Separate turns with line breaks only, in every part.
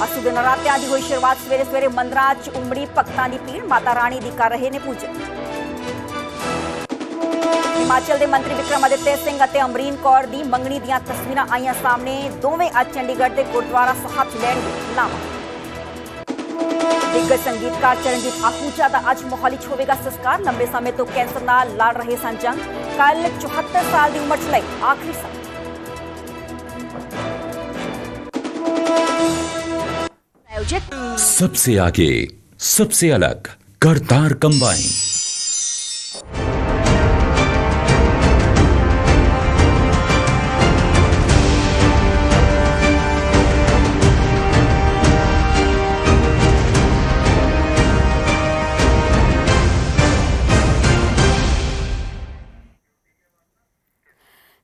असू दे नरात्यां दी हुई शुरुआत सवेरे सवेरे मंदिरां 'च उमड़ी भगतां दी भीड़ माता रानी दी कर रहे ने पूजा। हिमाचल के मंत्री विक्रमादित्य सिंह और अमरीन कौर की मंगनी दीयां तस्वीरां आईयां सामने। दोवें अज चंडीगढ़ के गुरुद्वारा साहब च लैणगे लामा। दिग्गज संगीतकार चरणजीत आहूजा का अज मोहाली च होवेगा संस्कार। लंबे समय तो कैंसर नाल लड़ रहे सन जंग। कल 74 साल की उम्र च लई आखिरी सांस।
सबसे आगे, सबसे अलग, करतार कंबाइन।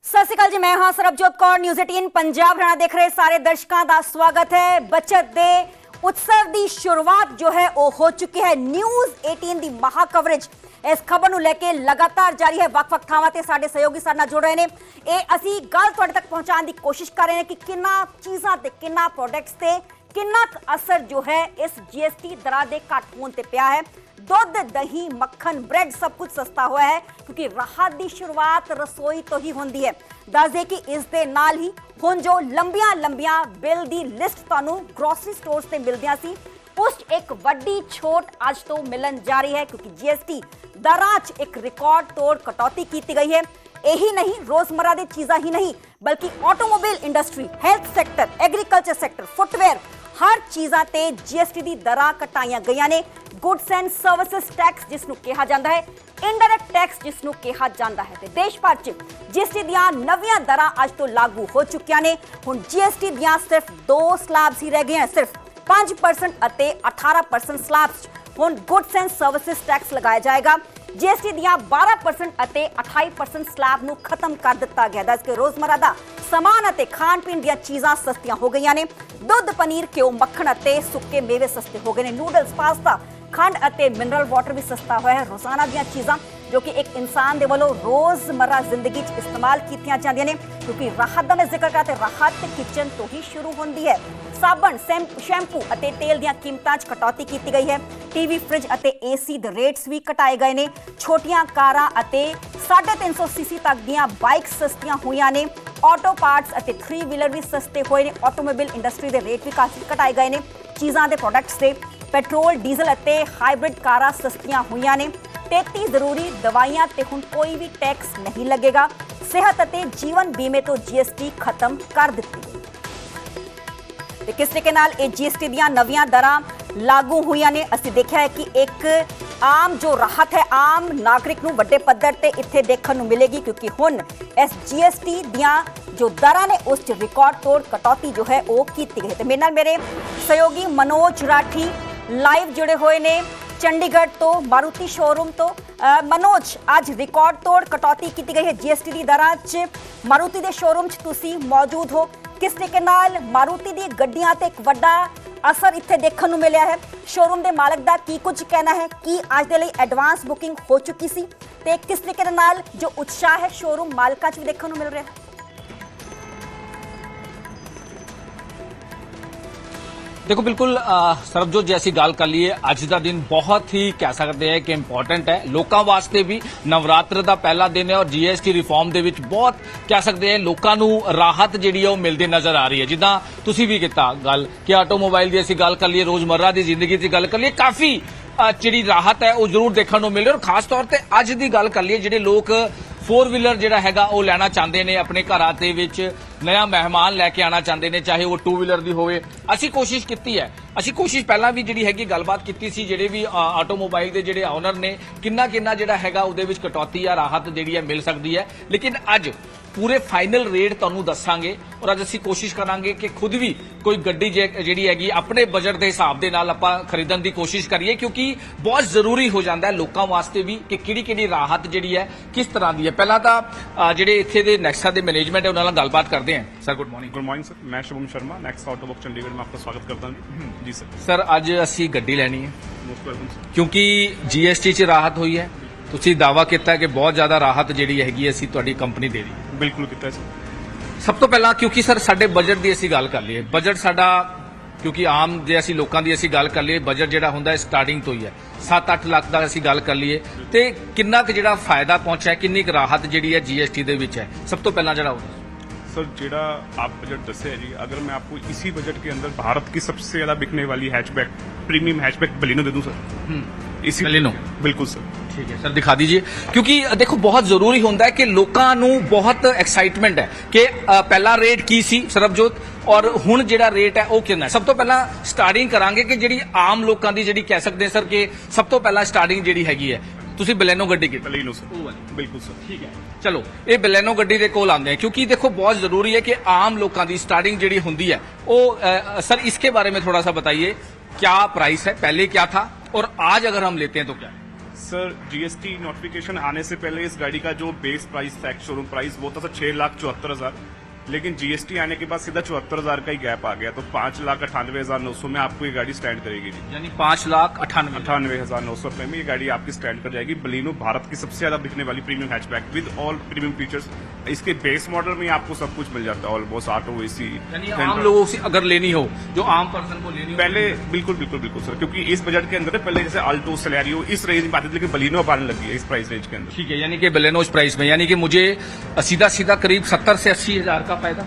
सत श्री अकाल जी, मैं हाँ सरबजोत कौर। न्यूज़ 18 पंजाब हरियाणा देख रहे सारे दर्शकों का स्वागत है। बचत दे उत्सव की शुरुआत जो है वो हो चुकी है। न्यूज़ 18 की महा कवरेज इस खबर को लेके लगातार जारी है। वक्-वक् थावां ते साडे सहयोगी साडे नाल जुड़ रहे हैं। ये असीं गल तुहाडे तक पहुंचाने की कोशिश कर रहे हैं कि किन्ना चीज़ां ते किन्ना प्रोडक्ट्स ते किन्ना असर जो है इस GST दरां दे घट होण ते पिया है। दुध, दही, मक्खन, ब्रेड सब कुछ सस्ता हुआ है क्योंकि राहत की शुरुआत रसोई तो ही होंदी है। दस दे कि इस दे नाल ही हुण जो लंबियां बिल की लिस्ट तुहानूं ग्रोसरी स्टोर्स ते मिलदियां सी, उस एक वड्डी छूट अज तो मिलन जा रही है क्योंकि GST दरां च एक रिकॉर्ड तोड़ कटौती की गई है। यही नहीं, रोजमर्रा दी चीज़ां ही नहीं बल्कि automobile industry, health sector, agriculture sector, footwear, हर चीज़ां ते GST दी दरां घटाईयां गईयां ने। गुड्स एंड सर्विसेज टैक्स जिसनूं कहा जाता है, इनडायरैक्ट टैक्स जिसनूं कहा जाता है, ते देश भर च GST दीयां नवीआं दरां अज तो लागू हो चुकियां ने। हुण GST दीयां सिर्फ 2 स्लैब्स ही रह गए हैं, सिर्फ 5% अते 18% स्लैब्स। हुण गुड्स एंड सर्विसेज टैक्स लगाया जाएगा। GST दीयां 12% अते 28% स्लैब नूं खत्म कर दिता गया। दस के रोजमर्रा दा समान अते खाण पीण दीयां चीज़ां सस्तियां हो गईयां ने। दुध, पनीर, घ्यो, मक्खन अते सुक्के मेवे सस्ते हो गए ने। नूडल्स, पास्ता, खंड अते मिनरल वाटर भी सस्ता हुआ है। रोजाना दीयां चीज़ां जो कि एक इंसान दे वालों रोजमर्रा जिंदगी च इस्तेमाल कीतियां जांदियां ने क्योंकि राहत दा मैं जिक्र करते राहत किचन तो ही शुरू होंदी है। साबण, शैंपू अते तेल दीयां कीमतां च कटौती की गई है। टीवी, फ्रिज अते AC दे रेट्स भी घटाए गए ने। छोटियां कारां अते 350 सीसी तक दीयां बाइक सस्तियां हुईयां ने। ऑटो पार्ट्स अते 3 व्हीलर भी सस्ते हुए ने। ऑटोमोबाइल इंडस्ट्री दे रेट भी काफी घटाए गए ने। चीज़ां दे प्रोडक्ट्स दे पेट्रोल, डीजल अते हाइब्रिड कारां सस्तियां हुईयां ने। 33 जरूरी दवाइयां ते हुण कोई भी टैक्स नहीं लगेगा। सेहत अते जीवन बीमे तो GST खत्म कर दित्ती गई। ते किस तरीके नाल ये GST दीयां नवीआं दरां लागू हुईयां ने, असीं देखिआ है कि एक आम जो राहत है आम नागरिक नूं वड्डे पद्धर ते इत्थे देखण नूं मिलेगी क्योंकि हुण इस GST दीयां जो दरां ने उस च रिकॉर्ड तोड़ कटौती जो है वो की गई है। ते मेरे नाल मेरे सहयोगी मनोज राठी लाइव जुड़े हुए ने चंडीगढ़ तो मारुति शोरूम तो। मनोज, आज रिकॉर्ड तोड़ कटौती की गई है GST की दरां च। मारुति दे शोरूम च तुसी मौजूद हो, किस तरीके नाल मारुति दी गड्डियां ते एक वड्डा असर इत्थे देखण नूं मिलिया है? शोरूम दे मालक दा की कुछ कहना है कि आज दे लई एडवांस बुकिंग हो चुकी सी ते किस तरीके नाल जो उत्साह है शोरूम मालकां च भी देखण नूं मिल रहा है?
देखो बिल्कुल सरबजोत जैसी गल कर लीए अज का दिन बहुत ही कह सकते हैं कि इंपॉर्टेंट है लोगों वास्ते भी। नवरात्र का पहला दिन है और GST रिफॉर्म दे विच बहुत कह सकते हैं लोगों नूं राहत जिहड़ी है वो मिलती नजर आ रही है। जिद्दां तुसीं भी कीता गल कि ऑटोमोबाइल की असीं गल कर लीए, रोजमर्रा की जिंदगी की गल कर लीए, काफ़ी जिहड़ी राहत है वो जरूर देखने को मिल रही है। और खास तौर पर अज की गल कर लीए जिहड़े लोग 4 व्हीलर जिहड़ा हैगा वो लैना चाहते हैं अपने घरां दे विच, नया मेहमान लैके आना चाहते हैं, चाहे वो 2 व्हीलर की होवे। असीं कोशिश की है, असीं कोशिश पहला भी जिहड़ी हैगी गलबात कीती सी जिहड़े भी ऑटोमोबाइल के जिहड़े ओनर ने किन्ना जिहड़ा हैगा उहदे विच कटौती या राहत जिहड़ी है मिल सकती है। लेकिन अज पूरे फाइनल रेट तुहानूं दस्सांगे और अज असीं कोशिश करांगे कि खुद भी कोई गड्डी जिहड़ी हैगी अपने बजट के हिसाब दे नाल आपां खरीदण की कोशिश करिए क्योंकि बहुत जरूरी हो जाता है लोगों वास्ते भी कि किहड़ी राहत जिहड़ी है किस तरह की है। पहला तो जिहड़े इत्थे दे नेक्सा दे मैनेजमेंट है उन्हां नाल गलबात करते हैं। Sir good morning.
Good morning sir, मैं शुभम शर्मा नेक्सा ऑटो वर्क चंडीगढ़ में आपका स्वागत करता हूँ। जी सर।
सर अज असीं गड्डी लैनी है
मोस्ट वेलकम सर।
क्योंकि GST च राहत हुई है, तुसीं दावा किया कि बहुत ज्यादा राहत जिहड़ी हैगी असीं तुहाडी कंपनी दे रही है।
बिल्कुल किया सर।
सब तो पहला क्योंकि सर साडे बजट की असीं गल कर लीए, बजट साडा ਕਿਉਂਕਿ ਆਮ ਜੇ ਅਸੀਂ ਲੋਕਾਂ ਦੀ ਅਸੀਂ ਗੱਲ ਕਰ ਲਈਏ ਬਜਟ ਜਿਹੜਾ ਹੁੰਦਾ ਹੈ ਸਟਾਰਟਿੰਗ ਤੋਂ ਹੀ ਹੈ 7-8 ਲੱਖ ਦਾ ਅਸੀਂ ਗੱਲ ਕਰ ਲਈਏ ਤੇ ਕਿੰਨਾ ਕੁ ਜਿਹੜਾ ਫਾਇਦਾ ਪਹੁੰਚਿਆ ਕਿੰਨੀ ਕੁ ਰਾਹਤ ਜਿਹੜੀ ਹੈ GST ਦੇ ਵਿੱਚ ਹੈ ਸਭ ਤੋਂ ਪਹਿਲਾਂ ਜਿਹੜਾ ਹੋਊਗਾ
सर जेड़ा आप बजट दसे है जी, अगर मैं आपको इसी बजट के अंदर भारत की सबसे ज्यादा बिकने वाली हैचबैक प्रीमियम हैचबैक बलिनो दे दूं सर। इसी
बलिनो?
बिल्कुल सर।
ठीक है सर दिखा दीजिए क्योंकि देखो बहुत जरूरी होता है कि लोगों ਨੂੰ बहुत एक्साइटमेंट है कि पहला रेट की सी सरबजोत और ਹੁਣ ਜਿਹੜਾ ਰੇਟ ਹੈ ਉਹ ਕਿੰਨਾ ਹੈ। ਸਭ ਤੋਂ ਪਹਿਲਾਂ ਸਟਾਰਟਿੰਗ ਕਰਾਂਗੇ ਕਿ ਜਿਹੜੀ ਆਮ ਲੋਕਾਂ ਦੀ ਜਿਹੜੀ ਕਹਿ ਸਕਦੇ ਸਰ ਕਿ ਸਭ ਤੋਂ ਪਹਿਲਾਂ ਸਟਾਰਟਿੰਗ ਜਿਹੜੀ ਹੈਗੀ ਹੈ ਤੁਸੀਂ ਬਲੈਨੋ ਗੱਡੀ ਕੀਤੀ
बलिनो सर, बिल्कुल सर।
ਠੀਕ ਹੈ ਚਲੋ ਇਹ ਬਲੈਨੋ ਗੱਡੀ ਦੇ ਕੋਲ ਆਉਂਦੇ हैं क्योंकि देखो बहुत जरूरी है कि आम लोगों की स्टार्टिंग ਜਿਹੜੀ ਹੁੰਦੀ ਹੈ ਉਹ सर इसके बारे में थोड़ा सा बताइए क्या प्राइस है पहले क्या था और आज अगर हम लेते हैं तो क्या है
सर GST नोटिफिकेशन आने से पहले इस गाड़ी का जो बेस प्राइस था शोरूम प्राइस वो था सर 6,74,000, लेकिन GST आने के बाद सीधा 74,000 का ही गैप आ गया, तो 5,98,900 में आपको ये गाड़ी स्टैंड करेगी जी।
यानी 5,98,000
98,900 रुपए में ये गाड़ी आपकी स्टैंड कर जाएगी। बलिनो भारत की सबसे ज्यादा बिकने वाली premium hatchback with all premium features. इसके बेस मॉडल में आपको सब कुछ मिल जाता है ऑलमोस्ट, ऑटो एसी।
यानी आम लोगों से अगर लेनी हो जो आम पर्सन को लेनी हो
पहले बिल्कुल बिल्कुल बिल्कुल सर, क्योंकि इस बजट के अंदर पहले जैसे अल्टो सेलेरियो इस रेंज में आती थी, लेकिन बलिनो अब आने लगी है इस प्राइस रेंज के अंदर।
ठीक है यानी कि बलेनो इस प्राइस में यानी कि मुझे सीधा सीधा करीब 70 से 80 हजार का फायदा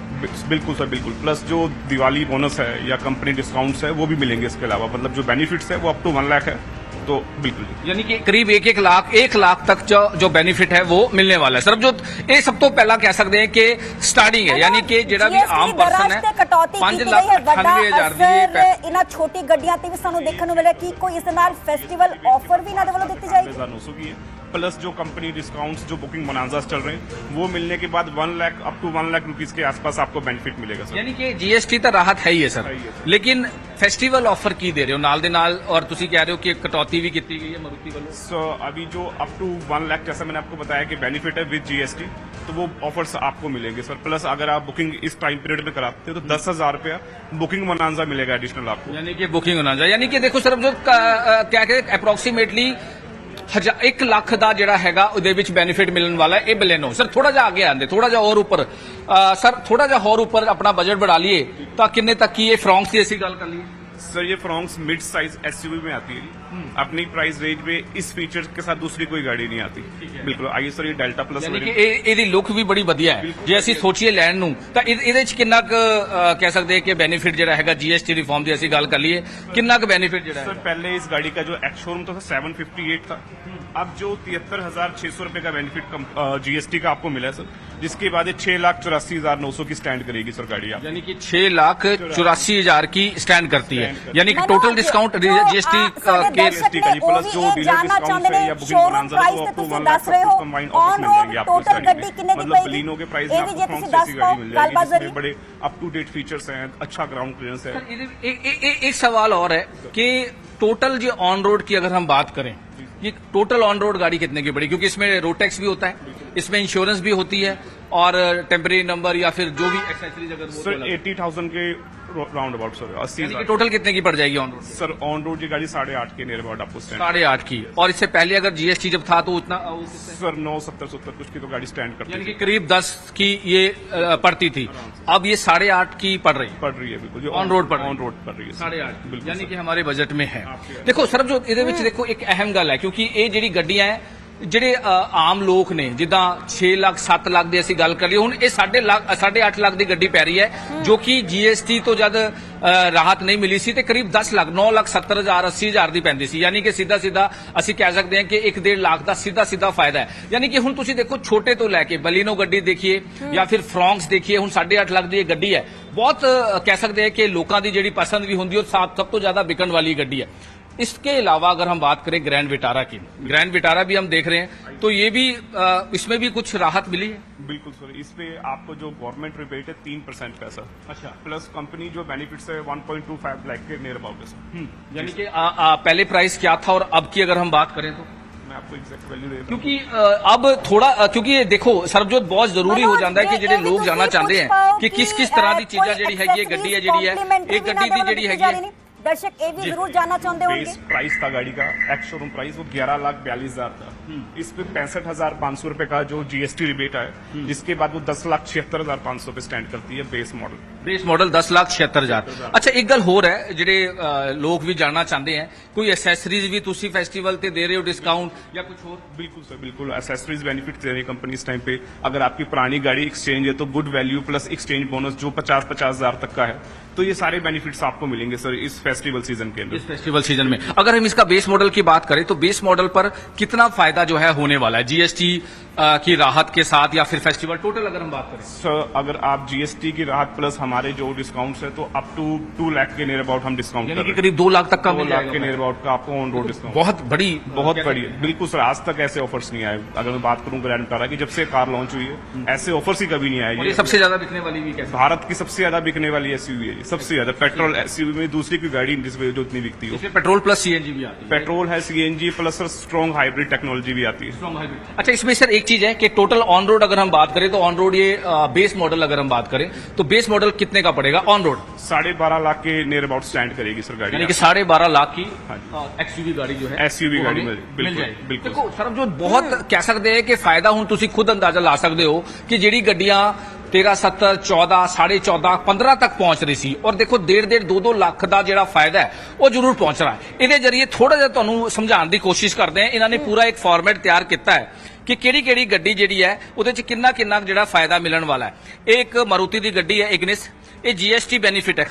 बिल्कुल सर बिल्कुल, प्लस जो दिवाली बोनस है या कंपनी डिस्काउंट्स है वो भी मिलेंगे इसके अलावा, मतलब जो बेनिफिट्स है वो अप टू 1 लाख है, तो बिल्कुल जी।
यानी कि करीब 1 लाख तक जो बेनिफिट है वो मिलने वाला है। सरबजोत ये सब तो पहला कह सकते हैं कि स्टार्टिंग है यानी कि ਜਿਹੜਾ ਵੀ ਆਮ ਪਰਸਨ ਹੈ 5,98,000 ਦੀ
ਇਹਨਾਂ ਛੋਟੀ ਗੱਡੀਆਂ ਤੇ ਵੀ ਸਾਨੂੰ ਦੇਖਣ ਨੂੰ ਮਿਲਿਆ ਕਿ ਕੋਈ ਇਸ ਦੇ ਨਾਲ ਫੈਸਟੀਵਲ ਆਫਰ ਵੀ ਇਹਨਾਂ ਦੇ ਵੱਲੋਂ ਦਿੱਤੀ ਜਾਏਗੀ।
900 की है, प्लस जो कंपनी डिस्काउंट्स जो बुकिंग बोनांजास चल रहे हैं वो मिलने के बाद 1 lakh up to 1 lakh rupees के आसपास आपको बेनिफिट मिलेगा सर।
यानी कि GST तो राहत है ही है सर,
है ही है।
लेकिन फेस्टिवल ऑफर की दे रहे हो नाल दे नाल और तुसी कह रहे हो कि कटौती भी की गई है मारुति वालों।
सो अभी जो अप टू 1 लाख जैसा मैंने आपको बताया कि बेनिफिट है विद GST, तो वो ऑफर्स आपको मिलेंगे सर। प्लस अगर आप बुकिंग इस टाइम पीरियड में कराते हो तो 10,000 रुपया बुकिंग बोनांजा मिलेगा एडिशनल आपको।
यानी कि बुकिंग होना चाहिए, यानी कि देखो सर जो क्या कहते अप्रोक्सीमेटली 1 ਲੱਖ ਦਾ ਜਿਹੜਾ ਹੈਗਾ ਉਹਦੇ ਵਿੱਚ ਬੈਨੀਫਿਟ ਮਿਲਣ ਵਾਲਾ ਹੈ ਇਹ ਬਲੈਨੋ। ਸਰ ਥੋੜਾ ਜਿਹਾ ਅੱਗੇ ਆਂਦੇ ਥੋੜਾ ਜਿਹਾ ਹੋਰ ਉੱਪਰ ਸਰ ਥੋੜਾ ਜਿਹਾ ਹੋਰ ਉੱਪਰ ਆਪਣਾ ਬਜਟ बढ़ा लिए ਤਾਂ ਕਿੰਨੇ ਤੱਕ ਕੀ ਇਹ फ्रॉन्क्स ਦੀ ਅਸੀਂ ਗੱਲ कर लिए
सर ये फ्रॉन्क्स मिड साइज SUV में आती है, अपनी प्राइस रेंज में इस फीचर के साथ दूसरी कोई गाड़ी नहीं आती। बिल्कुल आइए सर, ये डेल्टा प्लस
ਯਾਨੀ ਕਿ ਇਹਦੀ ਲੁੱਕ ਵੀ ਬੜੀ ਵਧੀਆ ਹੈ ਜੇ ਅਸੀਂ ਸੋਚੀਏ ਲੈਣ ਨੂੰ ਤਾਂ ਇਹਦੇ ਵਿੱਚ ਕਿੰਨਾ ਕੁ ਕਹਿ ਸਕਦੇ ਕਿ ਬੈਨੀਫਿਟ ਜਿਹੜਾ ਹੈਗਾ GST ਰਿਫਾਰਮ ਦੀ ਅਸੀਂ ਗੱਲ ਕਰ ਲਈਏ ਕਿੰਨਾ ਕੁ ਬੈਨੀਫਿਟ ਜਿਹੜਾ
सर पहले इस गाड़ी का जो एक्स शोरूम था 758 था, अब जो 73,600 रुपए का बेनिफिट GST का आपको मिला है सर, जिसके बाद 6,84,900 की स्टैंड करेगी सर गाड़ी आप।
यानी कि 6,84,000 की स्टैंड करती है, यानी कि टोटल डिस्काउंट GST के
GST का जी प्लस जो डीलर डिस्काउंट है या बुकिंग बोनांजा है वो आपको 1 लाख तक कुछ कंबाइंड ऑफर्स मिल जाएंगे आपको इस गाड़ी में। मतलब बलिनो के प्राइस में आपको फ्रॉन्क्स जैसी गाड़ी मिल जाएगी जिसमें बड़े अप टू डेट फीचर्स हैं, अच्छा ग्राउंड क्लियरेंस है।
एक सवाल और है कि टोटल जो ऑन रोड की अगर हम बात करें ये टोटल ऑन रोड गाड़ी कितने की पड़ी, क्योंकि इसमें रोड टैक्स भी होता है, इसमें इंश्योरेंस भी होती है और टेम्परेरी नंबर या फिर जो भी एक्सेसरीज अगर वो
सर 80,000 के राउंड अबाउट सर 80,000
टोटल कितने की पड़ जाएगी on road?
Sir on road की गाड़ी 8.5 के नियर अबाउट आपको स्टैंड
8.5 की, और इससे पहले अगर GST जब था तो उतना
सर 970 कुछ की तो गाड़ी स्टैंड करती
यानी कि करीब 10 की ये पड़ती थी, अब ये 8.5 की पड़ रही
है बिल्कुल जो
ऑन रोड पड़
ऑन रोड पड़ रही है
8.5
बिल्कुल,
यानी कि हमारे बजट में है। देखो सर जो ਇਹਦੇ ਵਿੱਚ ਦੇਖੋ ਇੱਕ ਅਹਿਮ ਗੱਲ ਹੈ ਕਿਉਂਕਿ ਇਹ ਜਿਹੜੀ ਗੱਡੀਆਂ ਹੈ ਜਿਹੜੇ ਆਮ ਲੋਕ ਨੇ ਜਿੱਦਾਂ 6 ਲੱਖ 7 ਲੱਖ ਦੀ ਅਸੀਂ ਗੱਲ ਕਰ ਲਈ ਹੁਣ ਇਹ 8.5 ਲੱਖ ਦੀ ਗੱਡੀ ਪੈ ਰਹੀ ਹੈ ਜੋ ਕਿ GST ਤੋਂ ਜਦ ਰਾਹਤ ਨਹੀਂ ਮਿਲੀ ਸੀ ਤੇ ਕਰੀਬ 10 ਲੱਖ 9,70,000 80,000 ਦੀ ਪੈਂਦੀ ਸੀ, ਯਾਨੀ ਕਿ ਸਿੱਧਾ ਸਿੱਧਾ ਅਸੀਂ ਕਹਿ ਸਕਦੇ ਹਾਂ ਕਿ 1.5 ਲੱਖ ਦਾ ਸਿੱਧਾ ਸਿੱਧਾ ਫਾਇਦਾ ਹੈ। ਯਾਨੀ ਕਿ ਹੁਣ ਤੁਸੀਂ ਦੇਖੋ ਛੋਟੇ ਤੋਂ ਲੈ ਕੇ ਬਲੀਨੋ ਗੱਡੀ ਦੇਖੀਏ ਜਾਂ ਫਿਰ ਫਰੌਂਕਸ ਦੇਖੀਏ, ਹੁਣ 8.5 ਲੱਖ ਦੀ ਇਹ ਗੱਡੀ ਹੈ, ਬਹੁਤ ਕਹਿ ਸਕਦੇ ਹਾਂ ਕਿ ਲੋਕਾਂ ਦੀ ਜਿਹੜੀ ਪਸੰਦ ਵੀ ਹੁੰਦੀ ਉਹ ਸਭ ਤੋਂ ਜ਼ਿਆਦਾ ਵਿਕਣ वाली ਗੱਡੀ है। इसके अलावा अगर हम बात करें ग्रैंड विटारा की, ग्रैंड विटारा भी हम देख रहे हैं तो ये भी इसमें भी कुछ राहत मिली है।
बिल्कुल सर, इसमें आपको जो गवर्नमेंट रिबेट है 3% का सर,
अच्छा,
प्लस कंपनी जो बेनिफिट्स है 1.25 लाख के नियर अबाउट है सर।
यानी कि पहले प्राइस क्या था और अब की अगर हम बात करें तो
मैं आपको एग्जैक्ट वैल्यू दे रहा हूं
क्योंकि अब थोड़ा क्योंकि देखो सरबजोत बहुत जरूरी हो जाता है कि ਜਿਹੜੇ लोग जाना चाहते हैं कि किस किस तरह की चीज़ा ਜਿਹੜੀ ਹੈਗੀ ਹੈ ਗੱਡੀ ਹੈ ਜਿਹੜੀ ਹੈ ਇਹ ਗੱਡੀ ਦੀ ਜਿਹੜੀ ਹੈਗੀ ਹੈ
दर्शक ये भी जरूर जानना चाहते होंगे।
बेस प्राइस था गाड़ी का, एक्स शोरूम प्राइस वो 11,42,000 था। इस पे 65,500 रुपए का जो जीएसटी रिबेट है, जिसके बाद वो 10,76,500 पे स्टैंड करती है बेस मॉडल।
Base model 10,76,000। अच्छा एक गल होर है ਜਿਹੜੇ लोग भी जानना चाहते हैं, कोई एसेसरीज भी तुसी फेस्टिवल ते दे रहे हो डिस्काउंट या कुछ और?
बिल्कुल सर, बिल्कुल एसेसरीज बेनिफिट दे रही है कंपनी इस टाइम पे। अगर आपकी पुरानी गाड़ी एक्सचेंज है तो good value plus exchange bonus जो 50,000 तक का है, तो ये सारे बेनिफिट्स आपको मिलेंगे सर इस फेस्टिवल सीजन के अंदर।
इस फेस्टिवल सीजन में अगर हम इसका बेस मॉडल की बात करें तो बेस मॉडल पर कितना फायदा जो है होने वाला है जीएसटी की राहत के साथ, या फिर फेस्टिवल टोटल अगर हम बात करें?
सर अगर आप जीएसटी की राहत प्लस हमारे जो डिस्काउंट्स है तो अप टू 2 लाख के नियर अबाउट हम डिस्काउंट
यानी कि करीब 2 लाख तक का
2 लाख के नियर अबाउट का आपको ऑन रोड डिस्काउंट।
बहुत बड़ी
बिल्कुल सर, आज तक ऐसे ऑफर्स नहीं आए। अगर मैं बात करूं ग्रैंड विटारा की, जब से कार लॉन्च हुई है ऐसे ऑफर्स ही कभी नहीं आए।
ये सबसे ज्यादा बिकने वाली भी कैसे?
भारत की सबसे ज्यादा बिकने वाली एसयूवी है, सबसे ज्यादा पेट्रोल एसयूवी में दूसरी कोई गाड़ी जिसमें जो इतनी बिकती हो।
इसमें पेट्रोल प्लस सीएनजी भी आती है।
पेट्रोल है, CNG plus sir strong hybrid technology भी आती है।
Strong hybrid. अच्छा इसमें सर एक चीज है कि टोटल ऑन रोड अगर हम बात करें तो ऑन रोड ये बेस मॉडल अगर हम बात करें तो बेस मॉडल कितने का पड़ेगा ऑन रोड?
12.5 लाख के नियर अबाउट स्टैंड करेगी सर गाड़ी।
यानी कि 12.5 लाख की एक्सयूवी गाड़ी जो है
एसयूवी गाड़ी मिल
जाएगी।
बिल्कुल।
देखो सर जो बहुत कह सकते हैं कि फायदा हूं तुसी खुद अंदाजा ला सकते हो कि ਜਿਹੜੀ ਗੱਡੀਆਂ 13, 17, 14, 14.5, 15 तक पहुंच रही सी, और देखो 1.5, 2 लाख का ਜਿਹੜਾ फायदा है वो जरूर पहुंच रहा है। ਇਹਦੇ ਜਰੀਏ ਥੋੜਾ ਜਿਹਾ ਤੁਹਾਨੂੰ ਸਮਝਾਉਣ ਦੀ ਕੋਸ਼ਿਸ਼ ਕਰਦੇ ਆ। ਇਹਨਾਂ ਨੇ ਪੂਰਾ ਇੱਕ ਫਾਰਮੈਟ ਤਿਆਰ ਕੀਤਾ ਹੈ ਕਿ ਕਿਹੜੀ ਗੱਡੀ ਜਿਹੜੀ ਹੈ ਉਹਦੇ ਚ ਕਿੰਨਾ ਜਿਹੜਾ ਫਾਇਦਾ ਮਿਲਣ ਵਾਲਾ ਹੈ। ਇਹ ਇੱਕ ਮਾਰੂਤੀ ਦੀ ਗੱਡੀ ਹੈ ਇਗਨਿਸ, ਇਹ जीएसटी बेनिफिट है,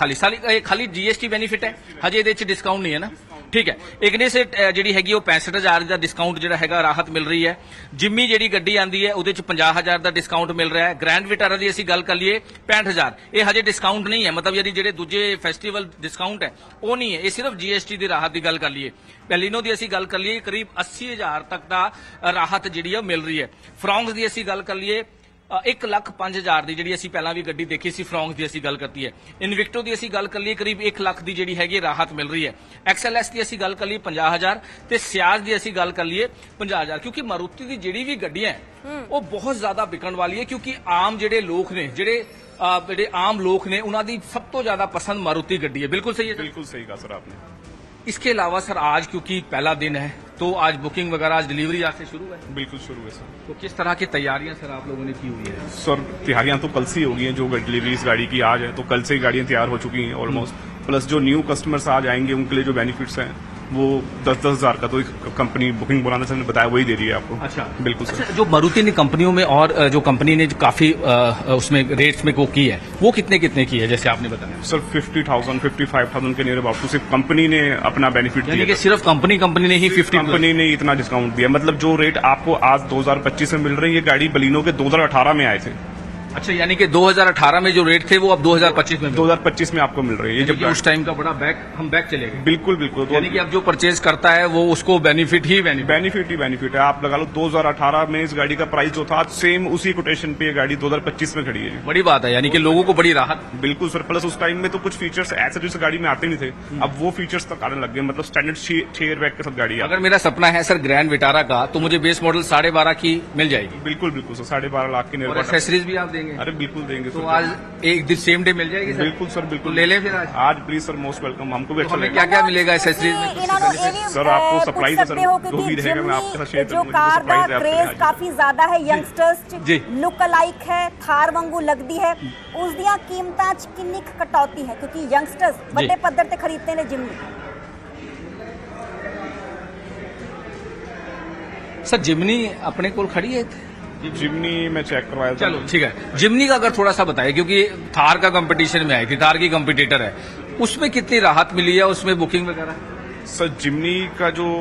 खाली जीएसटी बेनिफिट है, हजे ਇਹਦੇ ਚ डिस्काउंट नहीं है ना, ठीक है। इग्निस ਜਿਹੜੀ ਹੈਗੀ ਉਹ 65,000 ਦਾ डिस्काउंट ਜਿਹੜਾ ਹੈਗਾ ਰਾਹਤ ਮਿਲ ਰਹੀ ਹੈ। ਜਿੰਮੀ ਜਿਹੜੀ ਗੱਡੀ ਆਂਦੀ ਹੈ ਉਹਦੇ ਚ 50,000 ਦਾ डिस्काउंट ਮਿਲ ਰਿਹਾ ਹੈ। ਗ੍ਰੈਂਡ ਵਿਟਾਰਾ ਦੀ ਅਸੀਂ ਗੱਲ ਕਰ ਲਈਏ 65,000, ਇਹ ਹਜੇ डिस्काउंट नहीं है, मतलब ਯਾਨੀ ਜਿਹੜੇ ਦੂਜੇ ਫੈਸਟੀਵਲ डिस्काउंट है ਉਹ नहीं है, ਇਹ ਸਿਰਫ जीएसटी ਦੀ ਰਾਹਤ ਦੀ ਗੱਲ ਕਰ ਲਈਏ। ਪੈਲੀਨੋ ਦੀ ਅਸੀਂ ਗੱਲ ਕਰ ਲਈਏ ਕਰੀਬ 80,000 ਤੱਕ ਦਾ ਰਾਹਤ ਜਿਹੜੀ ਹੈ ਮਿਲ ਰਹੀ ਹੈ। ਫਰੌਂਗਸ ਦੀ ਅਸੀਂ ਗੱਲ ਕਰ ਲਈਏ 1,05,000 ਦੀ ਜਿਹੜੀ ਅਸੀਂ ਪਹਿਲਾਂ ਵੀ ਗੱਡੀ ਦੇਖੀ ਸੀ, ਫਰੌਂਗਸ ਦੀ ਅਸੀਂ ਗੱਲ ਕਰਤੀ ਹੈ। ਇਨਵਿਕਟੋ ਦੀ ਅਸੀਂ ਗੱਲ ਕਰ ਲਈਏ ਕਰੀਬ 1 ਲੱਖ ਦੀ ਜਿਹੜੀ ਹੈਗੀ ਰਾਹਤ ਮਿਲ ਰਹੀ ਹੈ। XLS ਦੀ ਅਸੀਂ ਗੱਲ ਕਰ ਲਈਏ 50,000 ਤੇ ਸਿਆਜ਼ ਦੀ ਅਸੀਂ ਗੱਲ ਕਰ ਲਈਏ 50,000, ਕਿਉਂਕਿ ਮਾਰੂਤੀ ਦੀ ਜਿਹੜੀ ਵੀ ਗੱਡੀਆਂ ਉਹ ਬਹੁਤ ਜ਼ਿਆਦਾ ਵਿਕਣ ਵਾਲੀ ਹੈ, ਕਿਉਂਕਿ ਆਮ ਜਿਹੜੇ ਲੋਕ ਨੇ ਜਿਹੜੇ ਆਮ ਲੋਕ ਨੇ ਉਹਨਾਂ ਦੀ ਸਭ ਤੋਂ ਜ਼ਿਆਦਾ ਪਸੰਦ ਮਾਰੂਤੀ ਗੱਡੀ है। बिल्कुल सही है,
बिल्कुल सही कहा सर आपने।
इसके अलावा सर आज क्योंकि पहला दिन है तो आज बुकिंग वगैरह आज डिलीवरी आज से शुरू है?
बिल्कुल शुरू है सर।
तो किस तरह की तैयारियां सर आप लोगों ने की हुई है?
सर तैयारियां तो कल से ही हो गई हैं, जो डिलीवरी इस गाड़ी की आज है तो कल से ही गाड़ियां तैयार हो चुकी हैं ऑलमोस्ट। प्लस जो न्यू कस्टमर्स आज आएंगे उनके लिए जो बेनिफिट्स हैं वो 10,000 का तो कंपनी बुकिंग बुलाने से बताया वही दे रही है आपको।
अच्छा
बिल्कुल सर।
अच्छा, जो मारुति ने कंपनियों में और जो कंपनी ने काफी उसमें रेट्स में को की है वो कितने की है जैसे आपने बताया?
सर 50,000 55,000 के नियर अबाउट सिर्फ कंपनी ने अपना बेनिफिट
यानी
दिया।
कि सिर्फ कंपनी ने ही 50
कंपनी ने इतना डिस्काउंट दिया, मतलब जो रेट आपको आज 2025 में मिल रही है, ये गाड़ी बलिनो के 2018 में आए थे।
अच्छा यानी कि 2018 में जो रेट थे वो अब 2025 में
2025 में आपको मिल रही है।
जब उस टाइम का बड़ा बैक चलेगा।
बिल्कुल बिल्कुल।
यानी कि अब जो परचेज करता है वो उसको बेनिफिट ही
बेनिफिट है। आप लगा लो 2018 में इस गाड़ी का प्राइस जो था सेम उसी कोटेशन पे ये गाड़ी 2025 में खड़ी है।
बड़ी बात है, यानी कि लोगों को बड़ी राहत।
बिल्कुल सर। प्लस उस टाइम में तो कुछ फीचर्स ऐसे जिस गाड़ी में आते नहीं थे, अब वो फीचर्स तक आने लग गए, मतलब स्टैंडर्ड 6 एयरबैग के साथ गाड़ी।
अगर मेरा सपना है सर ग्रैंड विटारा का तो मुझे बेस मॉडल 12.5 की मिल जाएगी?
बिल्कुल सर 12.5 लाख की
और एसेसरीज भी आप देंगे?
अरे बिल्कुल देंगे।
तो आज एक दिन सेम डे मिल जाएगी सर?
बिल्कुल सर बिल्कुल।
ले लें फिर आज
प्लीज सर, मोस्ट वेलकम। हमको भी अच्छा
हमें क्या मिलेगा एसेसरीज में?
सर आपको सरप्राइज है सर, जो भी रहेगा मैं आपके साथ शेयर
जो कार ਦਾ ਕ੍ਰੇਜ਼ ਕਾਫੀ ਜ਼ਿਆਦਾ ਹੈ ਯੰਗਸਟਰਸ ਚ, ਲੁੱਕ ਅਲਾਈਕ ਹੈ, ਥਾਰ ਵਾਂਗੂ ਲੱਗਦੀ ਹੈ, ਉਸ ਦੀਆਂ ਕੀਮਤਾਂ ਚ ਕਿੰਨੀ ਕਟੌਤੀ ਹੈ ਕਿਉਂਕਿ ਯੰਗਸਟਰਸ ਵੱਡੇ ਪੱਧਰ ਤੇ ਖਰੀਦਦੇ ਨੇ ਜਿਮਨੀ?
सर जिमनी अपने को खड़ी है?
जिमनी मैं चेक करवाया था।
चलो ठीक है, जिमनी का अगर थोड़ा सा बताइए, क्योंकि थार का कंपटीशन में आई थी, थार की कंपटीटर है, उसमें कितनी राहत मिली है, उसमें बुकिंग वगैरह?
सर जिमनी का जो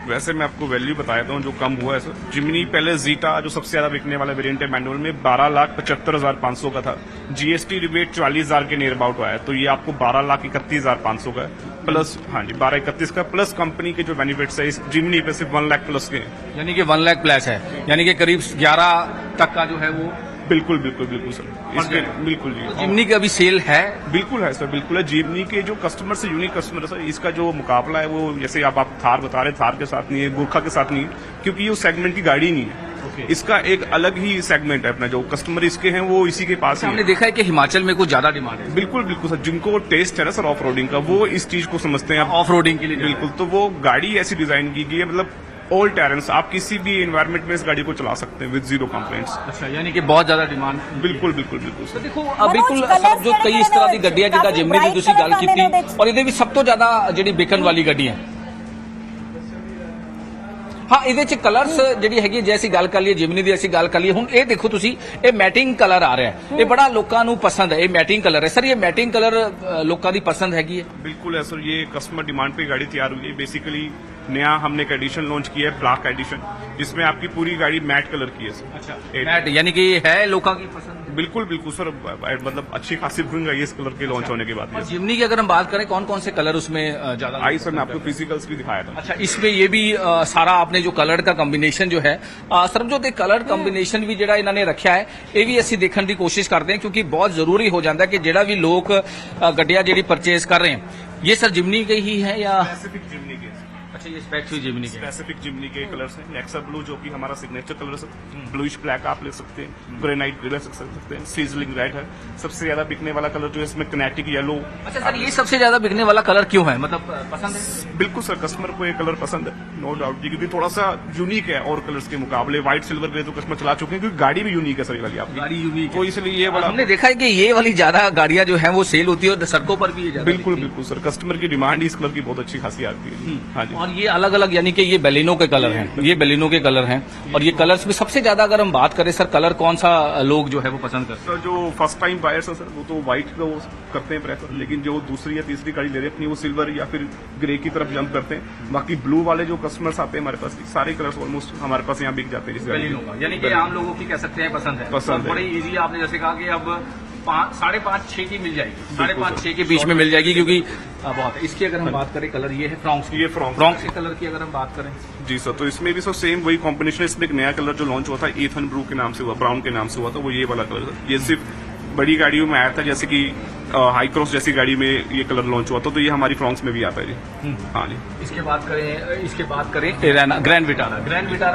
वैसे मैं आपको वैल्यू बताता हूँ जो कम हुआ है सर। जिमनी पहले जीटा जो सबसे ज्यादा बिकने वाला वेरिएंट है मैनुअल में 12,75,500 का था, जीएसटी रिबेट 44,000 के नियर अबाउट आया, तो ये आपको 12,31,500 का है। प्लस हाँ जी 12,31 का, प्लस कंपनी के जो बेनिफिट्स है इस जिमनी पे सिर्फ 1 लाख प्लस के हैं,
यानी कि 1 लाख प्लस है, यानी कि करीब 11 तक का जो है वो।
बिल्कुल सर इसमें बिल्कुल जी।
जिमनी की अभी सेल है? बिल्कुल
है सर, बिल्कुल है। जिमनी के जो कस्टमर से यूनिक कस्टमर है सर, इसका जो मुकाबला है वो जैसे आप थार बता रहे, थार के साथ नहीं है, गुरखा के साथ नहीं है, क्योंकि ये उस सेगमेंट की गाड़ी नहीं है। इसका एक अलग ही सेगमेंट है अपना, जो कस्टमर इसके हैं वो इसी के पास ही
हमने
है।
देखा है कि हिमाचल में कुछ ज्यादा डिमांड है
बिल्कुल बिल्कुल सर, जिनको टेस्ट है ना सर ऑफ रोडिंग का, वो इस चीज को समझते हैं।
ऑफ रोडिंग के लिए।
बिल्कुल, तो वो गाड़ी ऐसी डिजाइन की गई है, मतलब ऑल टेरेंस, आप किसी भी एनवायरनमेंट में इस गाड़ी को चला सकते हैं विद जीरो कंप्लेंट्स।
अच्छा, यानी कि बहुत ज्यादा डिमांड।
बिल्कुल बिल्कुल बिल्कुल
तो
सर।
देखो बिल्कुल सर, जो कई इस तरह की गड्डियां जिदा जिमनी की ਤੁਸੀਂ ਗੱਲ ਕੀਤੀ, और ਇਹਦੇ ਵਿੱਚ ਸਭ ਤੋਂ ਜ਼ਿਆਦਾ ਜਿਹੜੀ ਵਿਕਣ ਵਾਲੀ ਗੱਡੀ ਹੈ। ਹਾਂ, ਇਹਦੇ ਚ ਕਲਰਸ ਜਿਹੜੀ ਹੈਗੀ, ਜੇ ਅਸੀਂ ਗੱਲ ਕਰ ਲਈਏ ਜਿਮਨੀ ਦੀ, ਅਸੀਂ ਗੱਲ ਕਰ ਲਈਏ, ਹੁਣ ਇਹ ਦੇਖੋ ਤੁਸੀਂ, ਇਹ ਮੈਟਿੰਗ ਕਲਰ ਆ ਰਿਹਾ ਹੈ, ਇਹ ਬੜਾ ਲੋਕਾਂ ਨੂੰ ਪਸੰਦ ਹੈ, ਇਹ ਮੈਟਿੰਗ ਕਲਰ ਹੈ ਸਰ। ਇਹ ਮੈਟਿੰਗ ਕਲਰ ਲੋਕਾਂ ਦੀ पसंद हैगी है।
बिल्कुल है सर, ये कस्टमर डिमांड पे गाड़ी तैयार हुई है। बेसिकली नया हमने एक एडिशन लॉन्च किया है, ब्लैक एडिशन, जिसमें आपकी पूरी गाड़ी मैट कलर की है सर।
अच्छा, मैट यानी कि है लोगों की पसंद।
बिल्कुल बिल्कुल सर, मतलब अच्छी खासी बुकिंग आई है इस कलर के लॉन्च होने के बाद।
और जिमनी की अगर हम बात करें, कौन कौन से कलर उसमें ज्यादा
आई सर, मैं आपको फिजिकल्स भी दिखाया था।
अच्छा, इसमें ये भी सारा आपने जो कलर का ਕੰਬੀਨੇਸ਼ਨ जो है ਸਰਬਜੋਤ, ਇਹ ਕਲਰ ਕੰਬੀਨੇਸ਼ਨ ਵੀ ਜਿਹੜਾ ਇਹਨਾਂ ਨੇ ਰੱਖਿਆ ਹੈ, ਇਹ ਵੀ ਅਸੀਂ ਦੇਖਣ ਦੀ ਕੋਸ਼ਿਸ਼ ਕਰਦੇ ਹਾਂ, क्योंकि बहुत जरूरी हो जाता है कि ਜਿਹੜਾ भी लोग ਗੱਡੀਆਂ ਜਿਹੜੀ परचेज कर रहे हैं, ये सर जिमनी के ही है या
स्पेसिफिक जिमनी के।
अच्छा, ये स्पेक्स जिमनी के।
स्पेसिफिक जिमनी के कलर्स हैं। नेक्सा ब्लू जो कि हमारा सिग्नेचर कलर है, ब्लूइश ब्लैक आप ले सकते हैं, ग्रेनाइट ग्रे ले सकते हैं, सीजलिंग रेड है। सबसे ज्यादा बिकने वाला कलर जो है इसमें किनेटिक येलो।
अच्छा सर, ये सबसे ज्यादा बिकने वाला कलर क्यों है, मतलब पसंद है?
बिल्कुल सर, कस्टमर को ये कलर पसंद है, नो डाउट, क्योंकि थोड़ा सा यूनिक है और कलर्स के मुकाबले। व्हाइट सिल्वर ग्रे तो कस्टमर चला चुके हैं, क्योंकि गाड़ी भी यूनिक है सर ये वाली आपकी।
गाड़ी यूनिक
तो इसलिए ये वाला
हमने देखा है कि ये वाली ज्यादा गाड़ियां जो है वो सेल होती है और सड़कों पर भी ये ज्यादा
बिल्कुल
बिकती है।
बिल्कुल सर, कस्टमर की डिमांड इस कलर की बहुत अच्छी खासी आती है। हाँ जी।
और ये अलग अलग, यानी कि ये बेलिनो के कलर हैं, ये बेलिनो के कलर हैं, और ये कलर्स में सबसे ज्यादा अगर हम बात करें सर, कलर कौन सा लोग जो है वो पसंद करते हैं?
सर जो फर्स्ट टाइम बायर्स है सर, वो तो व्हाइट को करते हैं प्रेफर, लेकिन जो दूसरी या तीसरी गाड़ी ले रहे हैं वो सिल्वर या फिर ग्रे की तरफ जंप करते हैं। बाकी ब्लू वाले जो कस्टमर्स आते हैं हमारे पास, सारे कलर्स ऑलमोस्ट हमारे पास यहाँ बिक जाते हैं इस गाड़ी
बेलिनो का, यानी कि आम लोगों की कह सकते हैं पसंद है।
पसंद है।
बड़ी इजी, आपने जैसे कहा कि अब 5.5-6 की मिल जाएगी,
बिल्कुल
5.5-6 के बीच में मिल जाएगी, क्योंकि बहुत है। इसकी अगर हम बात करें, कलर ये है फ्रॉन्क्स,
ये फ्रॉन्क्स
फ्रॉन्क्स के कलर की अगर हम बात करें
जी सर, तो इसमें भी सर सेम वही कॉम्बिनेशन। इसमें एक नया कलर जो लॉन्च हुआ था, एथन ब्लू के नाम से हुआ, ब्राउन के नाम से हुआ था, वो ये वाला कलर था। ये सिर्फ बड़ी गाड़ियों में आया था, जैसे कि हाई क्रॉस जैसी गाड़ी में ये कलर लॉन्च हुआ था, तो ये हमारी फ्रॉन्क्स में भी आता है जी। हाँ जी।
इसके बात करें ग्रैंड विटारा,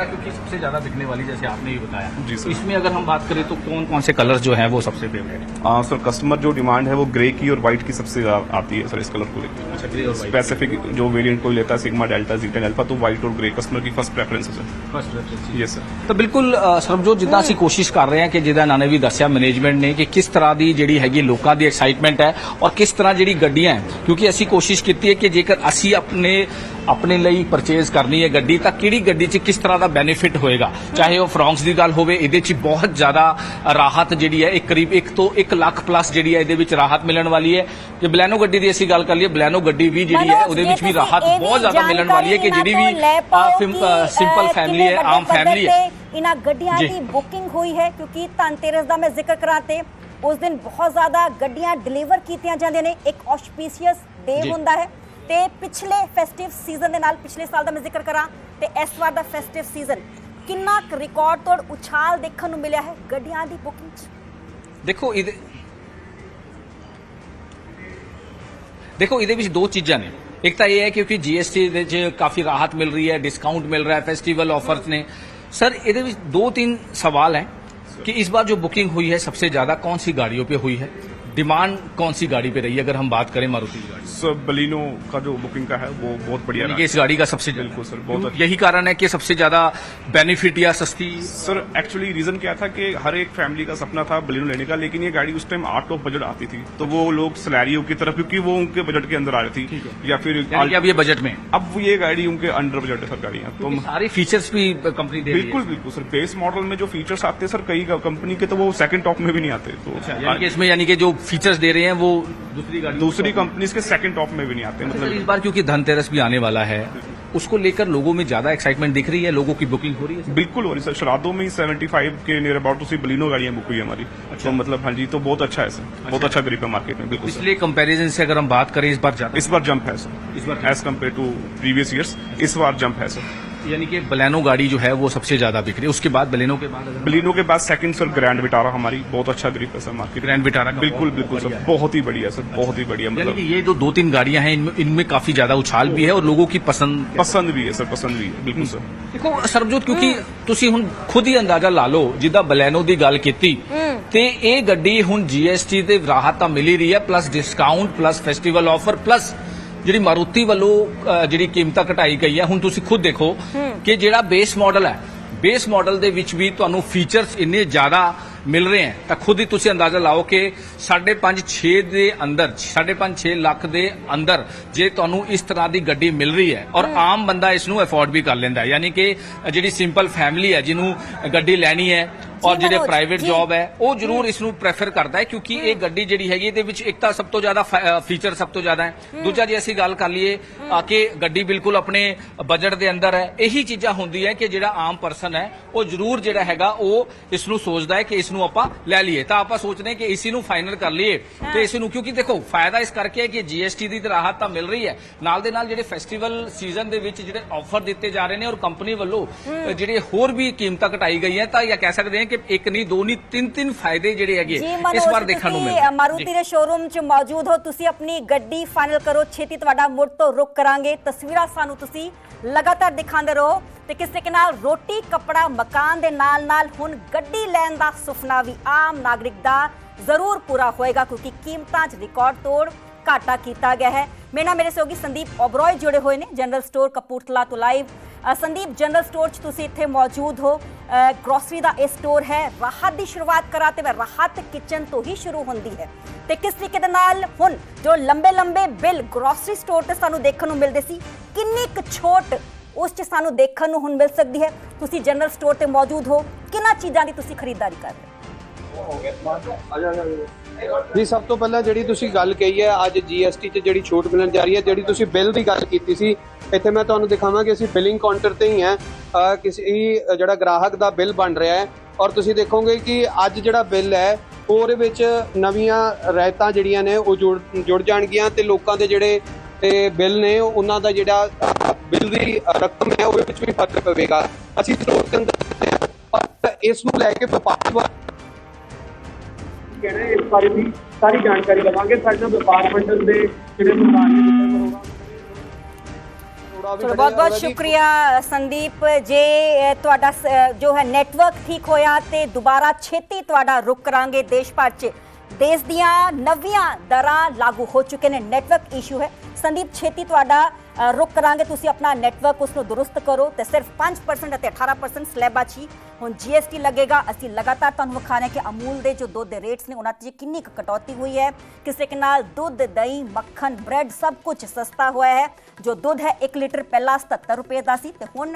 क्योंकि सबसे ज्यादा बिकने वाली, जैसे आपने ही बताया
जी सर।
इसमें अगर हम बात करें तो कौन कौन से कलर जो हैं वो सबसे फेवरेट है?
सर कस्टमर जो डिमांड है वो ग्रे की और व्हाइट की सबसे ज्यादा आती है सर इस कलर को लेकर।
अच्छा, ग्रे और व्हाइट
स्पेसिफिक जो वेरिएंट कोई लेता है, सिग्मा डेल्टा जीटन अल्फा, तो व्हाइट और ग्रे कस्टमर की फर्स्ट प्रेफरेंस है sir.
First reference.
Yes sir.
ਤਾਂ ਬਿਲਕੁਲ ਸਰਬਜੋਤ, ਜਿੱਦਾਂ ਅਸੀਂ ਕੋਸ਼ਿਸ਼ ਕਰ ਰਹੇ ਹਾਂ ਕਿ ਜਿਹਦਾ ਇਹਨਾਂ ਨੇ ਵੀ ਦੱਸਿਆ ਮੈਨੇਜਮੈਂਟ ਨੇ, ਕਿ ਕਿਸ ਤਰ੍ਹਾਂ ਦੀ ਜਿਹੜੀ ਹੈਗੀ ਲੋਕਾਂ ਦੀ ਐਕਸਾਈਟਮੈਂਟ ਹੈ, ਔਰ ਕਿਸ ਤਰ੍ਹਾਂ ਜਿਹੜੀ ਗੱਡੀਆਂ ਹੈ, ਕਿਉਂਕਿ ਅਸੀਂ ਕੋਸ਼ਿਸ਼ ਕੀਤੀ ਹੈ ਕਿ ਜੇਕਰ ਅਸੀਂ ਆਪਣੇ ਲਈ ਪਰਚੇਜ਼ ਕਰਨੀ ਹੈ ਗੱਡੀ, ਤਾਂ ਕਿਹੜੀ ਗੱਡੀ 'ਚ ਕਿਸ ਤਰ੍ਹਾਂ ਦਾ ਬੈਨੀਫਿਟ ਹੋਏਗਾ। ਚਾਹੇ ਉਹ ਫਰੌਂਕਸ ਦੀ ਗੱਲ ਹੋਵੇ, ਇਹਦੇ 'ਚ ਬਹੁਤ ਜ਼ਿਆਦਾ ਰਾਹਤ ਜਿਹੜੀ ਹੈ, ਕਰੀਬ 1 ਤੋਂ 1 ਲੱਖ ਪਲੱਸ ਜਿਹੜੀ ਹੈ ਇਹਦੇ ਵਿੱਚ ਰਾਹਤ ਮਿਲਣ ਵਾਲੀ ਹੈ। ਜੇ ਬਲੈਨੋ ਗੱਡੀ ਦੀ ਅਸੀਂ ਗੱਲ ਕਰ ਲਈਏ, ਬਲੈਨੋ ਗੱਡੀ ਵੀ ਜਿਹੜੀ ਹੈ ਉਹਦੇ ਵਿੱਚ ਵੀ ਰਾਹਤ ਬਹੁਤ ਜ਼ਿਆਦਾ ਮਿਲਣ ਵਾਲੀ ਹੈ, ਕਿ ਜਿਹੜੀ ਵੀ ਸਿੰਪਲ ਫੈਮਿਲੀ ਹੈ, ਆਮ ਫੈਮਿਲੀ ਹੈ,
ਇਹਨਾਂ ਗੱਡੀਆਂ ਦੀ ਬੁਕਿੰਗ ਹੋਈ ਹੈ। ਕਿਉਂਕਿ ਧਨਤੇਰਸ ਦਾ ਮੈਂ ਜ਼ਿਕਰ ਕਰਾਂ ਤੇ ਉਸ ਦਿਨ ਬਹੁਤ ਜ਼ਿਆਦਾ ਗੱਡੀਆਂ ਡਿਲੀਵਰ ਕੀਤੀਆਂ ਜਾਂਦੀਆਂ ਨੇ, ਇੱਕ ਆਸਪੀਸ਼ੀਅਸ ਡੇ ਹੁੰਦਾ ਹੈ। ਤੇ ਪਿਛਲੇ ਫੈਸਟਿਵ ਸੀਜ਼ਨ ਦੇ ਨਾਲ, ਪਿਛਲੇ ਸਾਲ ਦਾ ਮੈਂ ਜ਼ਿਕਰ ਕਰਾਂ ਤੇ ਇਸ ਵਾਰ ਦਾ ਫੈਸਟਿਵ ਸੀਜ਼ਨ ਕਿੰਨਾ ਰਿਕਾਰਡ ਤੋੜ ਉਛਾਲ ਦੇਖਣ ਨੂੰ ਮਿਲਿਆ ਹੈ ਗੱਡੀਆਂ ਦੀ ਬੁਕਿੰਗ 'ਚ। ਦੇਖੋ
ਇਹਦੇ ਵਿੱਚ ਦੋ ਚੀਜ਼ਾਂ ਨੇ। ਇੱਕ ਤਾਂ ਇਹ ਹੈ ਕਿਉਂਕਿ GST ਦੇ 'ਚ ਕਾਫੀ ਰਾਹਤ ਮਿਲ ਰਹੀ ਹੈ, डिस्काउंट मिल रहा है, फेस्टिवल ऑफर्स ने। सर ਇਹਦੇ ਵਿੱਚ 2-3 सवाल हैं कि इस बार जो बुकिंग हुई है सबसे ज्यादा कौन सी गाड़ियों पे हुई है, डिमांड कौन सी गाड़ी पे रही है? अगर हम बात करें मारुति की गाड़ी,
सर बलिनो का जो बुकिंग का है वो बहुत बढ़िया
यानी
रहा।
कि इस गाड़ी का सबसे
बिल्कुल सर, बहुत अच्छा।
यही कारण है कि सबसे ज्यादा बेनिफिट या सस्ती।
सर एक्चुअली रीजन क्या था कि हर एक फैमिली का सपना था बलिनो लेने का, लेकिन ये गाड़ी उस टाइम आउट ऑफ बजट आती थी, तो वो लोग सिलेरियो की तरफ, क्योंकि वो उनके बजट के अंदर आ रही थी, या फिर
अब ये बजट में,
अब ये गाड़ी उनके अंडर बजट है सर गाड़ियाँ, तो
सारे फीचर्स भी कंपनी दे रही है।
बिल्कुल बिल्कुल सर, बेस मॉडल में जो फीचर्स आते हैं सर कई कंपनी के, तो वो सेकंड टॉप में भी नहीं आते। तो
यानी कि इसमें, यानी कि जो फीचर्स दे रहे हैं वो दूसरी
कंपनीज के सेकंड टॉप में भी नहीं आते।
मतलब इस बार क्योंकि धनतेरस भी आने वाला है, उसको लेकर लोगों में ज्यादा एक्साइटमेंट दिख रही है, लोगों की बुकिंग हो रही है।
बिल्कुल हो रही है सर, श्राद्धों में ही 75 के नियर अबाउट उसी बलिनो गाड़ियां बुक हुई है हमारी। तो मतलब हाँ जी, तो बहुत अच्छा है सर, बहुत अच्छा ग्रिप है मार्केट में। बिल्कुल
पिछले कंपैरिजन से अगर हम बात करें, इस बार
जंप है सर, इस बार as compared to previous years, इस बार जंप है सर।
यानी कि बलेनो गाड़ी जो है वो सबसे ज्यादा बिक रही है, उसके बाद बलेनो के बाद
बलिनो के बाद सेकंड सर ग्रैंड विटारा हमारी बहुत अच्छा ग्रिप है सर मार्केट।
ग्रैंड विटारा का
बिल्कुल बिल्कुल सर बहुत ही बढ़िया सर, बहुत ही बढ़िया।
यानी
मतलब
कि ये जो 2-3 गाड़ियां हैं इनमें काफी ज्यादा उछाल भी है और लोगों की पसंद
भी है सर, पसंद भी है बिल्कुल सर।
देखो ਸਰਬਜੋਤ, ਕਿਉਂਕਿ ਤੁਸੀਂ ਹੁਣ ਖੁਦ ਹੀ ਅੰਦਾਜ਼ਾ ਲਾ ਲਓ, ਜਿੱਦਾਂ ਬਲੈਨੋ ਦੀ ਗੱਲ ਕੀਤੀ ਤੇ ਇਹ ਗੱਡੀ ਹੁਣ GST ਤੇ ਰਾਹਤ ਤਾਂ ਮਿਲ ਹੀ ਰਹੀ ਹੈ, plus discount plus festival offer plus ਜਿਹੜੀ ਮਾਰੂਤੀ ਵੱਲੋਂ ਜਿਹੜੀ ਕੀਮਤਾਂ ਘਟਾਈ ਗਈ ਹੈ। ਹੁਣ ਤੁਸੀਂ ਖੁਦ ਦੇਖੋ ਕਿ ਜਿਹੜਾ ਬੇਸ ਮਾਡਲ ਹੈ, ਬੇਸ ਮਾਡਲ ਦੇ ਵਿੱਚ ਵੀ ਤੁਹਾਨੂੰ ਫੀਚਰਸ ਇੰਨੇ ਜ਼ਿਆਦਾ ਮਿਲ ਰਹੇ ਹੈ, ਤਾਂ ਖੁਦ ਹੀ ਤੁਸੀਂ ਅੰਦਾਜ਼ਾ ਲਾਓ ਕਿ 5.5-6 ਦੇ ਅੰਦਰ 5.5-6 ਲੱਖ ਦੇ ਅੰਦਰ ਜੇ ਤੁਹਾਨੂੰ ਇਸ ਤਰ੍ਹਾਂ ਦੀ ਗੱਡੀ ਮਿਲ ਰਹੀ ਹੈ ਔਰ ਆਮ ਬੰਦਾ ਇਸ ਨੂੰ ਅਫੋਰਡ ਵੀ ਕਰ ਲੈਂਦਾ ਹੈ, ਯਾਨੀ ਕਿ ਜਿਹੜੀ ਸਿੰਪਲ ਫੈਮਿਲੀ ਹੈ ਜਿਹਨੂੰ ਗੱਡੀ ਲੈਣੀ ਹੈ ਔਰ ਜਿਹੜੇ ਪ੍ਰਾਈਵੇਟ ਜੌਬ ਹੈ ਉਹ ਜ਼ਰੂਰ ਇਸ ਨੂੰ ਪ੍ਰੈਫਰ ਕਰਦਾ ਹੈ, ਕਿਉਂਕਿ ਇਹ ਗੱਡੀ ਜਿਹੜੀ ਹੈਗੀ ਇਹਦੇ ਵਿੱਚ ਇੱਕ ਤਾਂ ਸਭ ਤੋਂ ਜ਼ਿਆਦਾ ਫੀਚਰ ਸਭ ਤੋਂ ਜ਼ਿਆਦਾ ਹੈ। ਦੂਜਾ ਜੇ ਅਸੀਂ ਗੱਲ ਕਰ ਲਈਏ ਕਿ ਗੱਡੀ ਬਿਲਕੁਲ ਆਪਣੇ ਬਜਟ ਦੇ ਅੰਦਰ ਹੈ। ਇਹੀ ਚੀਜ਼ਾਂ ਹੁੰਦੀ ਹੈ ਕਿ ਜਿਹੜਾ ਆਮ ਪਰਸਨ ਹੈ ਉਹ ਜ਼ਰੂਰ ਜਿਹੜਾ ਹੈਗਾ ਉਹ ਇਸ ਨੂੰ ਸੋਚਦਾ ਹੈ ਕਿ ਇਸ ਨੂੰ ਆਪਾਂ ਲੈ ਲਈਏ, ਤਾਂ ਆਪਾਂ ਸੋਚਦੇ ਹਾਂ ਕਿ ਇਸੇ ਨੂੰ ਫਾਈਨਲ ਕਰ ਲਈਏ ਤੇ ਇਸ ਨੂੰ, ਕਿਉਂਕਿ ਦੇਖੋ ਫਾਇਦਾ ਇਸ ਕਰਕੇ ਹੈ ਕਿ GST ਦੀ ਰਾਹਤ ਤਾਂ ਮਿਲ ਰਹੀ ਹੈ, ਨਾਲ ਦੇ ਨਾਲ ਜਿਹੜੇ ਫੈਸਟੀਵਲ ਸੀਜ਼ਨ ਦੇ ਵਿੱਚ ਜਿਹੜੇ ਆਫਰ ਦਿੱਤੇ ਜਾ ਰਹੇ ਨੇ ਔਰ ਕੰਪਨੀ ਵੱਲੋਂ ਜਿਹੜੇ ਹੋਰ ਵੀ ਕੀਮਤਾਂ ਘਟਾਈ ਗਈਆਂ, ਤਾਂ ਇਹ ਕਹਿ ਸਕਦੇ ਹਾਂ ਕਿ ਇੱਕ ਨਹੀਂ ਦੋ ਨਹੀਂ ਤਿੰਨ ਫਾਇਦੇ ਜਿਹੜੇ ਹੈਗੇ ਇਸ ਵਾਰ ਦੇਖਣ ਨੂੰ ਮਿਲਦੇ।
ਮਾਰੂਤੀ ਦੇ ਸ਼ੋਰੂਮ 'ਚ ਮੌਜੂਦ ਹੋ, ਤੁਸੀਂ ਆਪਣੀ ਗੱਡੀ ਫਾਈਨਲ ਕਰੋ, ਛੇਤੀ ਤੁਹਾਡਾ ਮੁੜ ਤੋਂ ਰੁਕ ਕਰਾਂਗੇ। ਤਸਵੀਰਾਂ ਸਾਨੂੰ ਤੁਸੀਂ ਲਗਾਤਾਰ ਦਿਖਾਉਂਦੇ ਰਹੋ ਤੇ ਕਿਸੇ ਕੇ ਨਾਲ ਰੋਟੀ ਕੱਪੜਾ ਮਕਾਨ ਦੇ ਨਾਲ ਹੁਣ ਗੱਡੀ ਲੈਣ ਦਾ ਸੁਪਨਾ ਵੀ ਆਮ ਨਾਗਰਿਕ ਦਾ ਜ਼ਰੂਰ ਪੂਰਾ ਹੋਏਗਾ, ਕਿਉਂਕਿ ਕੀਮਤਾਂ 'ਚ ਰਿਕਾਰਡ ਤੋੜ ਘਾਟਾ ਕੀਤਾ ਗਿਆ ਹੈ। ਮੇਰੇ ਨਾਲ ਮੇਰੇ ਸਹਿਯੋਗੀ ਸੰਦੀਪ ਓਬਰॉय ਜੁੜੇ ਹੋਏ ਨੇ ਜਨਰਲ ਸਟੋਰ ਕਪੂਰਥਲਾ ਤੋਂ ਲਾਈਵ। ਸੰਦੀਪ, ਜਨਰਲ ਸਟੋਰ 'ਚ ਤੁਸੀਂ ਇੱਥੇ ਮੌਜੂਦ ਹੋ, ਗਰੋਸਰੀ ਦਾ ਇਹ ਸਟੋਰ ਹੈ। ਰਾਹਤ ਦੀ ਸ਼ੁਰੂਆਤ ਕਰਾ ਤੇ ਰਾਹਤ ਕਿਚਨ ਤੋਂ ਹੀ ਸ਼ੁਰੂ ਹੁੰਦੀ ਹੈ ਤੇ ਕਿਸ ਤਰੀਕੇ ਦੇ ਨਾਲ ਹੁਣ ਜੋ ਲੰਬੇ ਬਿੱਲ ਗਰੋਸਰੀ ਸਟੋਰ ਤੇ ਸਾਨੂੰ ਦੇਖਣ ਨੂੰ ਮਿਲਦੇ ਸੀ, ਕਿੰਨੀ ਕੁ ਛੋਟ ਉਸ 'ਚ ਸਾਨੂੰ ਦੇਖਣ ਨੂੰ ਹੁਣ ਮਿਲ ਸਕਦੀ ਹੈ? ਤੁਸੀਂ ਜਨਰਲ ਸਟੋਰ ਤੇ ਮੌਜੂਦ ਹੋ, ਕਿਹਨਾਂ ਚੀਜ਼ਾਂ ਦੀ ਤੁਸੀਂ ਖਰੀਦਦਾਰੀ ਕਰ ਰਹੇ ਹੋ?
ਜੀ ਸਭ ਤੋਂ ਪਹਿਲਾਂ ਜਿਹੜੀ ਤੁਸੀਂ ਗੱਲ ਕਹੀ ਹੈ ਅੱਜ GST 'ਚ ਜਿਹੜੀ ਛੋਟ ਮਿਲਣ ਜਾ ਰਹੀ ਹੈ, ਜਿਹੜੀ ਤੁਸੀਂ ਬਿੱਲ ਦੀ ਗੱਲ ਕੀਤੀ ਸੀ, ਇੱਥੇ ਮੈਂ ਤੁਹਾਨੂੰ ਦਿਖਾਵਾਂ ਕਿ ਅਸੀਂ ਬਿਲਿੰਗ ਕਾਊਂਟਰ ਤੇ ਹੀ ਹੈ। ਕਿਸੇ ਜਿਹੜਾ ਗ੍ਰਾਹਕ ਦਾ ਬਿੱਲ ਬਣ ਰਿਹਾ ਹੈ ਔਰ ਤੁਸੀਂ ਦੇਖੋਗੇ ਕਿ ਅੱਜ ਜਿਹੜਾ ਬਿੱਲ ਹੈ ਉਹਦੇ ਵਿੱਚ ਨਵੀਆਂ ਰਿਆਇਤਾਂ ਜਿਹੜੀਆਂ ਨੇ ਉਹ ਜੁੜ ਜਾਣਗੀਆਂ ਤੇ ਲੋਕਾਂ ਦੇ ਜਿਹੜੇ ਬਿੱਲ ਨੇ ਉਹਨਾਂ ਦਾ ਜਿਹੜਾ ਬਿੱਲ ਦੀ ਰਕਮ ਹੈ ਉਹਦੇ ਵਿੱਚ ਵੀ ਫਰਕ ਪਵੇਗਾ। ਅਸੀਂ ਸਟੋਰ ਦੇ ਅੰਦਰ ਇਸ ਨੂੰ ਲੈ ਕੇ ਵਪਾਰ ਕਹਿਣਾ ਇਸ ਬਾਰੇ ਵੀ ਸਾਰੀ ਜਾਣਕਾਰੀ ਲਵਾਂਗੇ। ਸਾਡੇ ਨਾਲ ਵਪਾਰ ਮੰਡਲ ਦੇ ਜਿਹੜੇ ਪ੍ਰਧਾਨ ਨੇ
ਬਹੁਤ ਸ਼ੁਕਰੀਆ ਸੰਦੀਪ। ਜੇ ਤੁਹਾਡਾ ਜੋ ਹੈ ਨੈਟਵਰਕ ਠੀਕ ਹੋਇਆ ਤੇ ਦੁਬਾਰਾ ਛੇਤੀ ਤੁਹਾਡਾ ਰੁਕ ਕਰਾਂਗੇ। ਦੇਸ਼ ਭਰ 'ਚ ਦੇਸ਼ ਦੀਆਂ ਨਵੀਆਂ ਦਰਾਂ ਲਾਗੂ ਹੋ ਚੁੱਕੇ ਨੇ, ਨੈਟਵਰਕ ਇਸ਼ੂ ਹੈ ਸੰਦੀਪ, ਛੇਤੀ ਤੁਹਾਡਾ ਰੁਕ ਕਰਾਂਗੇ। ਤੁਸੀਂ ਆਪਣਾ ਨੈਟਵਰਕ ਉਸ ਨੂੰ ਦੁਰਸਤ ਕਰੋ ਤੇ ਸਿਰਫ 5% ਅਤੇ 18% ਸਲੈਬਾਂ 'ਚ ਹੀ ਹੁਣ GST ਲੱਗੇਗਾ। ਅਸੀਂ ਲਗਾਤਾਰ ਤੁਹਾਨੂੰ ਵਿਖਾਣੇ ਕਿ ਅਮੂਲ ਦੇ ਜੋ ਦੁੱਧ ਦੇ ਰੇਟਸ ਨੇ ਉਹਨਾਂ 'ਚ ਕਿੰਨੀ ਕੁ ਕਟੌਤੀ ਹੋਈ ਹੈ। ਕਿਸੇ ਕੇ ਨਾਲ ਦੁੱਧ, ਦਹੀਂ, ਮੱਖਣ, ਬ੍ਰੈਡ ਸਭ ਕੁਝ ਸਸਤਾ ਹੋਇਆ ਹੈ। ਜੋ ਦੁੱਧ ਹੈ 1 ਲੀਟਰ ਪਹਿਲਾਂ 77 ਰੁਪਏ ਦਾ ਸੀ ਤੇ ਹੁਣ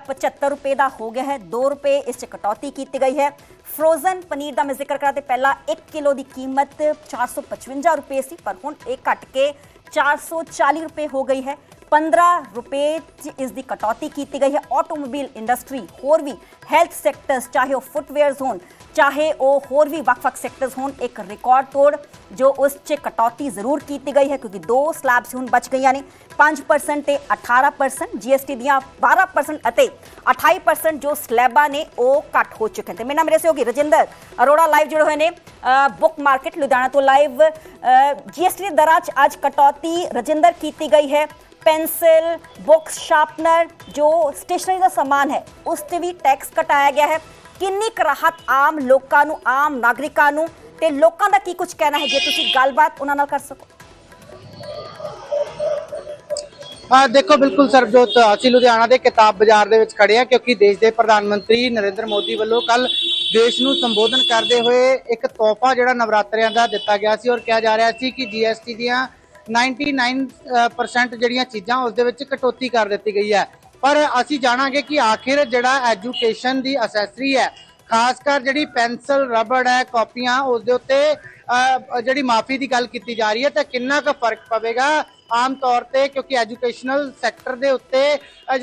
75 ਰੁਪਏ ਦਾ ਹੋ ਗਿਆ ਹੈ, 2 ਰੁਪਏ ਇਸ 'ਚ ਕਟੌਤੀ ਕੀਤੀ ਗਈ ਹੈ। ਫਰੋਜ਼ਨ ਪਨੀਰ ਦਾ ਮੈਂ ਜ਼ਿਕਰ ਕਰਾਂ ਤੇ ਪਹਿਲਾਂ 1 ਕਿਲੋ ਦੀ ਕੀਮਤ 455 ਰੁਪਏ ਸੀ, ਪਰ ਹੁਣ ਇਹ ਘਟ ਕੇ 440 ਰੁਪਏ ਹੋ ਗਈ ਹੈ। 15 ਰੁਪਏ 'ਚ ਇਸ ਦੀ ਕਟੌਤੀ ਕੀਤੀ ਗਈ ਹੈ। ਆਟੋਮੋਬਾਈਲ ਇੰਡਸਟਰੀ, ਹੋਰ ਵੀ ਹੈਲਥ ਸੈਕਟਰਸ, ਚਾਹੇ ਉਹ ਫੁੱਟਵੇਅਰਸ ਹੋਣ, ਚਾਹੇ ਉਹ ਹੋਰ ਵੀ ਵੱਖ-ਵੱਖ ਸੈਕਟਰਸ ਹੋਣ, ਇੱਕ ਰਿਕਾਰਡ ਤੋੜ ਜੋ ਉਸ 'ਚ ਕਟੌਤੀ ਜ਼ਰੂਰ ਕੀਤੀ ਗਈ ਹੈ, ਕਿਉਂਕਿ 2 ਸਲੈਬਸ ਹੁਣ ਬਚ ਗਈਆਂ ਨੇ, 5% ਤੇ 18%। GST ਦੀਆਂ 12% ਅਤੇ 28% ਜੋ ਸਲੈਬਾਂ ਨੇ ਉਹ ਘੱਟ ਹੋ ਚੁੱਕੇ ਨੇ। ਤੇ ਮੇਰੇ ਨਾਲ ਮੇਰੇ ਸਹਿਯੋਗੀ ਰਜਿੰਦਰ ਅਰੋੜਾ ਲਾਈਵ ਜੁੜੇ ਹੋਏ ਨੇ ਬੁੱਕ ਮਾਰਕੀਟ ਲੁਧਿਆਣਾ ਤੋਂ ਲਾਈਵ। GST ਦੀ ਦਰਾਂ 'ਚ ਅੱਜ ਕਟੌਤੀ ਰਜਿੰਦਰ ਕੀਤੀ ਗਈ ਹੈ। पेंसिल, बुक्स, शार्पनर, जो स्टेशनरी का समान है उस ते भी टैक्स घटाया गया है। किन्नी क राहत आम लोकां नूं, आम नागरिकां नूं ते लोकां दा की कुछ कहना है, जे तुसीं गलबात उन्हां नाल कर सको?
देखो बिल्कुल सरबजोत, ਅਸੀਂ ਲੁਧਿਆਣਾ ਦੇ ਕਿਤਾਬ ਬਾਜ਼ਾਰ ਦੇ ਵਿੱਚ ਖੜੇ ਆ ਕਿਉਂਕਿ ਦੇਸ਼ ਦੇ ਪ੍ਰਧਾਨ ਮੰਤਰੀ ਨਰਿੰਦਰ ਮੋਦੀ ਵੱਲੋਂ ਕੱਲ ਦੇਸ਼ ਨੂੰ ਸੰਬੋਧਨ ਕਰਦੇ ਹੋਏ ਇੱਕ ਤੋਹਫਾ ਜਿਹੜਾ ਨਵਰਾਤਰਿਆਂ ਦਾ ਦਿੱਤਾ ਗਿਆ ਸੀ ਔਰ ਕਿਹਾ ਜਾ ਰਿਹਾ ਸੀ ਕਿ GST ਦੀਆਂ 99% ਜਿਹੜੀਆਂ ਚੀਜ਼ਾਂ ਉਸ ਦੇ ਵਿੱਚ ਕਟੌਤੀ ਕਰ ਦਿੱਤੀ ਗਈ ਹੈ। ਪਰ ਅਸੀਂ ਜਾਣਾਂਗੇ ਕਿ ਆਖਿਰ ਜਿਹੜਾ ਐਜੂਕੇਸ਼ਨ ਦੀ ਅਸੈਸਰੀ ਹੈ, ਖਾਸ ਕਰ ਜਿਹੜੀ ਪੈਨਸਲ, ਰਬੜ ਹੈ, ਕਾਪੀਆਂ, ਉਸ ਦੇ ਉੱਤੇ ਜਿਹੜੀ ਮਾਫੀ ਦੀ ਗੱਲ ਕੀਤੀ ਜਾ ਰਹੀ ਹੈ ਤਾਂ ਕਿੰਨਾ ਕੁ ਫਰਕ ਪਵੇਗਾ ਆਮ ਤੌਰ ਤੇ, ਕਿਉਂਕਿ ਐਜੂਕੇਸ਼ਨਲ ਸੈਕਟਰ ਦੇ ਉੱਤੇ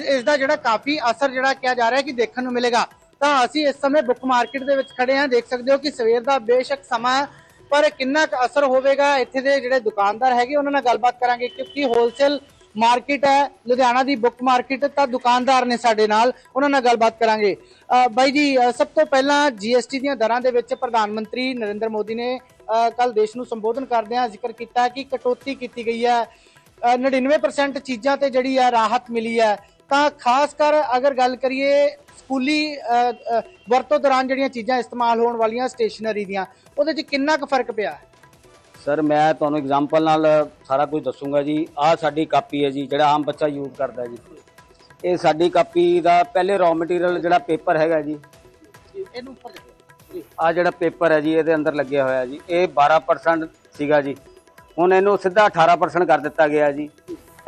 ਇਸ ਦਾ ਜਿਹੜਾ ਕਾਫੀ ਅਸਰ ਜਿਹੜਾ ਕਿਹਾ ਜਾ ਰਿਹਾ ਕਿ ਦੇਖਣ ਨੂੰ ਮਿਲੇਗਾ। ਤਾਂ ਅਸੀਂ ਇਸ ਸਮੇਂ ਬੁੱਕ ਮਾਰਕੀਟ ਦੇ ਵਿੱਚ ਖੜੇ ਹਾਂ, ਦੇਖ ਸਕਦੇ ਹੋ ਕਿ ਸਵੇਰ ਦਾ ਬੇਸ਼ੱਕ ਸਮਾਂ, ਪਰ ਕਿੰਨਾ ਕੁ ਅਸਰ ਹੋਵੇਗਾ ਇੱਥੇ ਦੇ ਜਿਹੜੇ ਦੁਕਾਨਦਾਰ ਹੈਗੇ ਉਹਨਾਂ ਨਾਲ ਗੱਲਬਾਤ ਕਰਾਂਗੇ, ਕਿਉਂਕਿ ਹੋਲਸੇਲ
ਮਾਰਕੀਟ ਹੈ ਲੁਧਿਆਣਾ ਦੀ ਬੁੱਕ ਮਾਰਕੀਟ, ਤਾਂ ਦੁਕਾਨਦਾਰ ਨੇ ਸਾਡੇ ਨਾਲ, ਉਹਨਾਂ ਨਾਲ ਗੱਲਬਾਤ ਕਰਾਂਗੇ। ਬਾਈ ਜੀ, ਸਭ ਤੋਂ ਪਹਿਲਾਂ GST ਦੀਆਂ ਦਰਾਂ ਦੇ ਵਿੱਚ ਪ੍ਰਧਾਨ ਮੰਤਰੀ ਨਰਿੰਦਰ ਮੋਦੀ ਨੇ ਕੱਲ ਦੇਸ਼ ਨੂੰ ਸੰਬੋਧਨ ਕਰਦਿਆਂ ਜ਼ਿਕਰ ਕੀਤਾ ਕਿ ਕਟੌਤੀ ਕੀਤੀ ਗਈ ਹੈ, 99% ਚੀਜ਼ਾਂ ਤੇ ਜਿਹੜੀ ਹੈ ਰਾਹਤ ਮਿਲੀ ਹੈ। ਤਾਂ ਖਾਸ ਕਰ ਅਗਰ ਗੱਲ ਕਰੀਏ ਸਕੂਲੀ ਵਰਤੋਂ ਦੌਰਾਨ ਜਿਹੜੀਆਂ ਚੀਜ਼ਾਂ ਇਸਤੇਮਾਲ ਹੋਣ ਵਾਲੀਆਂ ਸਟੇਸ਼ਨਰੀ ਦੀਆਂ, ਉਹਦੇ 'ਚ ਕਿੰਨਾ ਕੁ ਫਰਕ ਪਿਆ?
ਸਰ ਮੈਂ ਤੁਹਾਨੂੰ ਐਗਜ਼ਾਮਪਲ ਨਾਲ ਸਾਰਾ ਕੁਝ ਦੱਸੂਗਾ ਜੀ। ਆਹ ਸਾਡੀ ਕਾਪੀ ਹੈ ਜੀ, ਜਿਹੜਾ ਆਮ ਬੱਚਾ ਯੂਜ਼ ਕਰਦਾ ਜੀ। ਇਹ ਸਾਡੀ ਕਾਪੀ ਦਾ ਪਹਿਲੇ ਰॉ ਮਟੀਰੀਅਲ ਜਿਹੜਾ ਪੇਪਰ ਹੈਗਾ ਜੀ,
ਇਹਨੂੰ ਉੱਪਰ ਦੇਖੋ,
ਆਹ ਜਿਹੜਾ ਪੇਪਰ ਹੈ ਜੀ ਇਹਦੇ ਅੰਦਰ ਲੱਗਿਆ ਹੋਇਆ ਜੀ, ਇਹ 12% ਸੀਗਾ ਜੀ, ਹੁਣ ਇਹਨੂੰ ਸਿੱਧਾ 18% ਕਰ ਦਿੱਤਾ ਗਿਆ ਜੀ।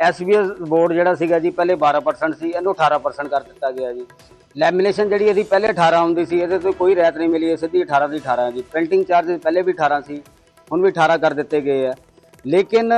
SBS ਬੋਰਡ ਜਿਹੜਾ ਸੀਗਾ ਜੀ ਪਹਿਲੇ 12% ਸੀ, ਇਹਨੂੰ 18% ਕਰ ਦਿੱਤਾ ਗਿਆ ਜੀ। ਲੈਮੀਨੇਸ਼ਨ ਜਿਹੜੀ ਇਹਦੀ ਪਹਿਲੇ 18 ਹੁੰਦੀ ਸੀ, ਇਹਦੇ ਤੋਂ ਕੋਈ ਰਿਆਇਤ ਨਹੀਂ ਮਿਲੀ, ਇਹ ਸਿੱਧੀ 18 ਦੀ 18 ਹੈ ਜੀ। ਪ੍ਰਿੰਟਿੰਗ ਚਾਰजेस ਪਹਿਲੇ ਵੀ 18 ਸੀ, ਹੁਣ ਵੀ 18 ਕਰ ਦਿੱਤੇ ਗਏ ਆ। ਲੇਕਿਨ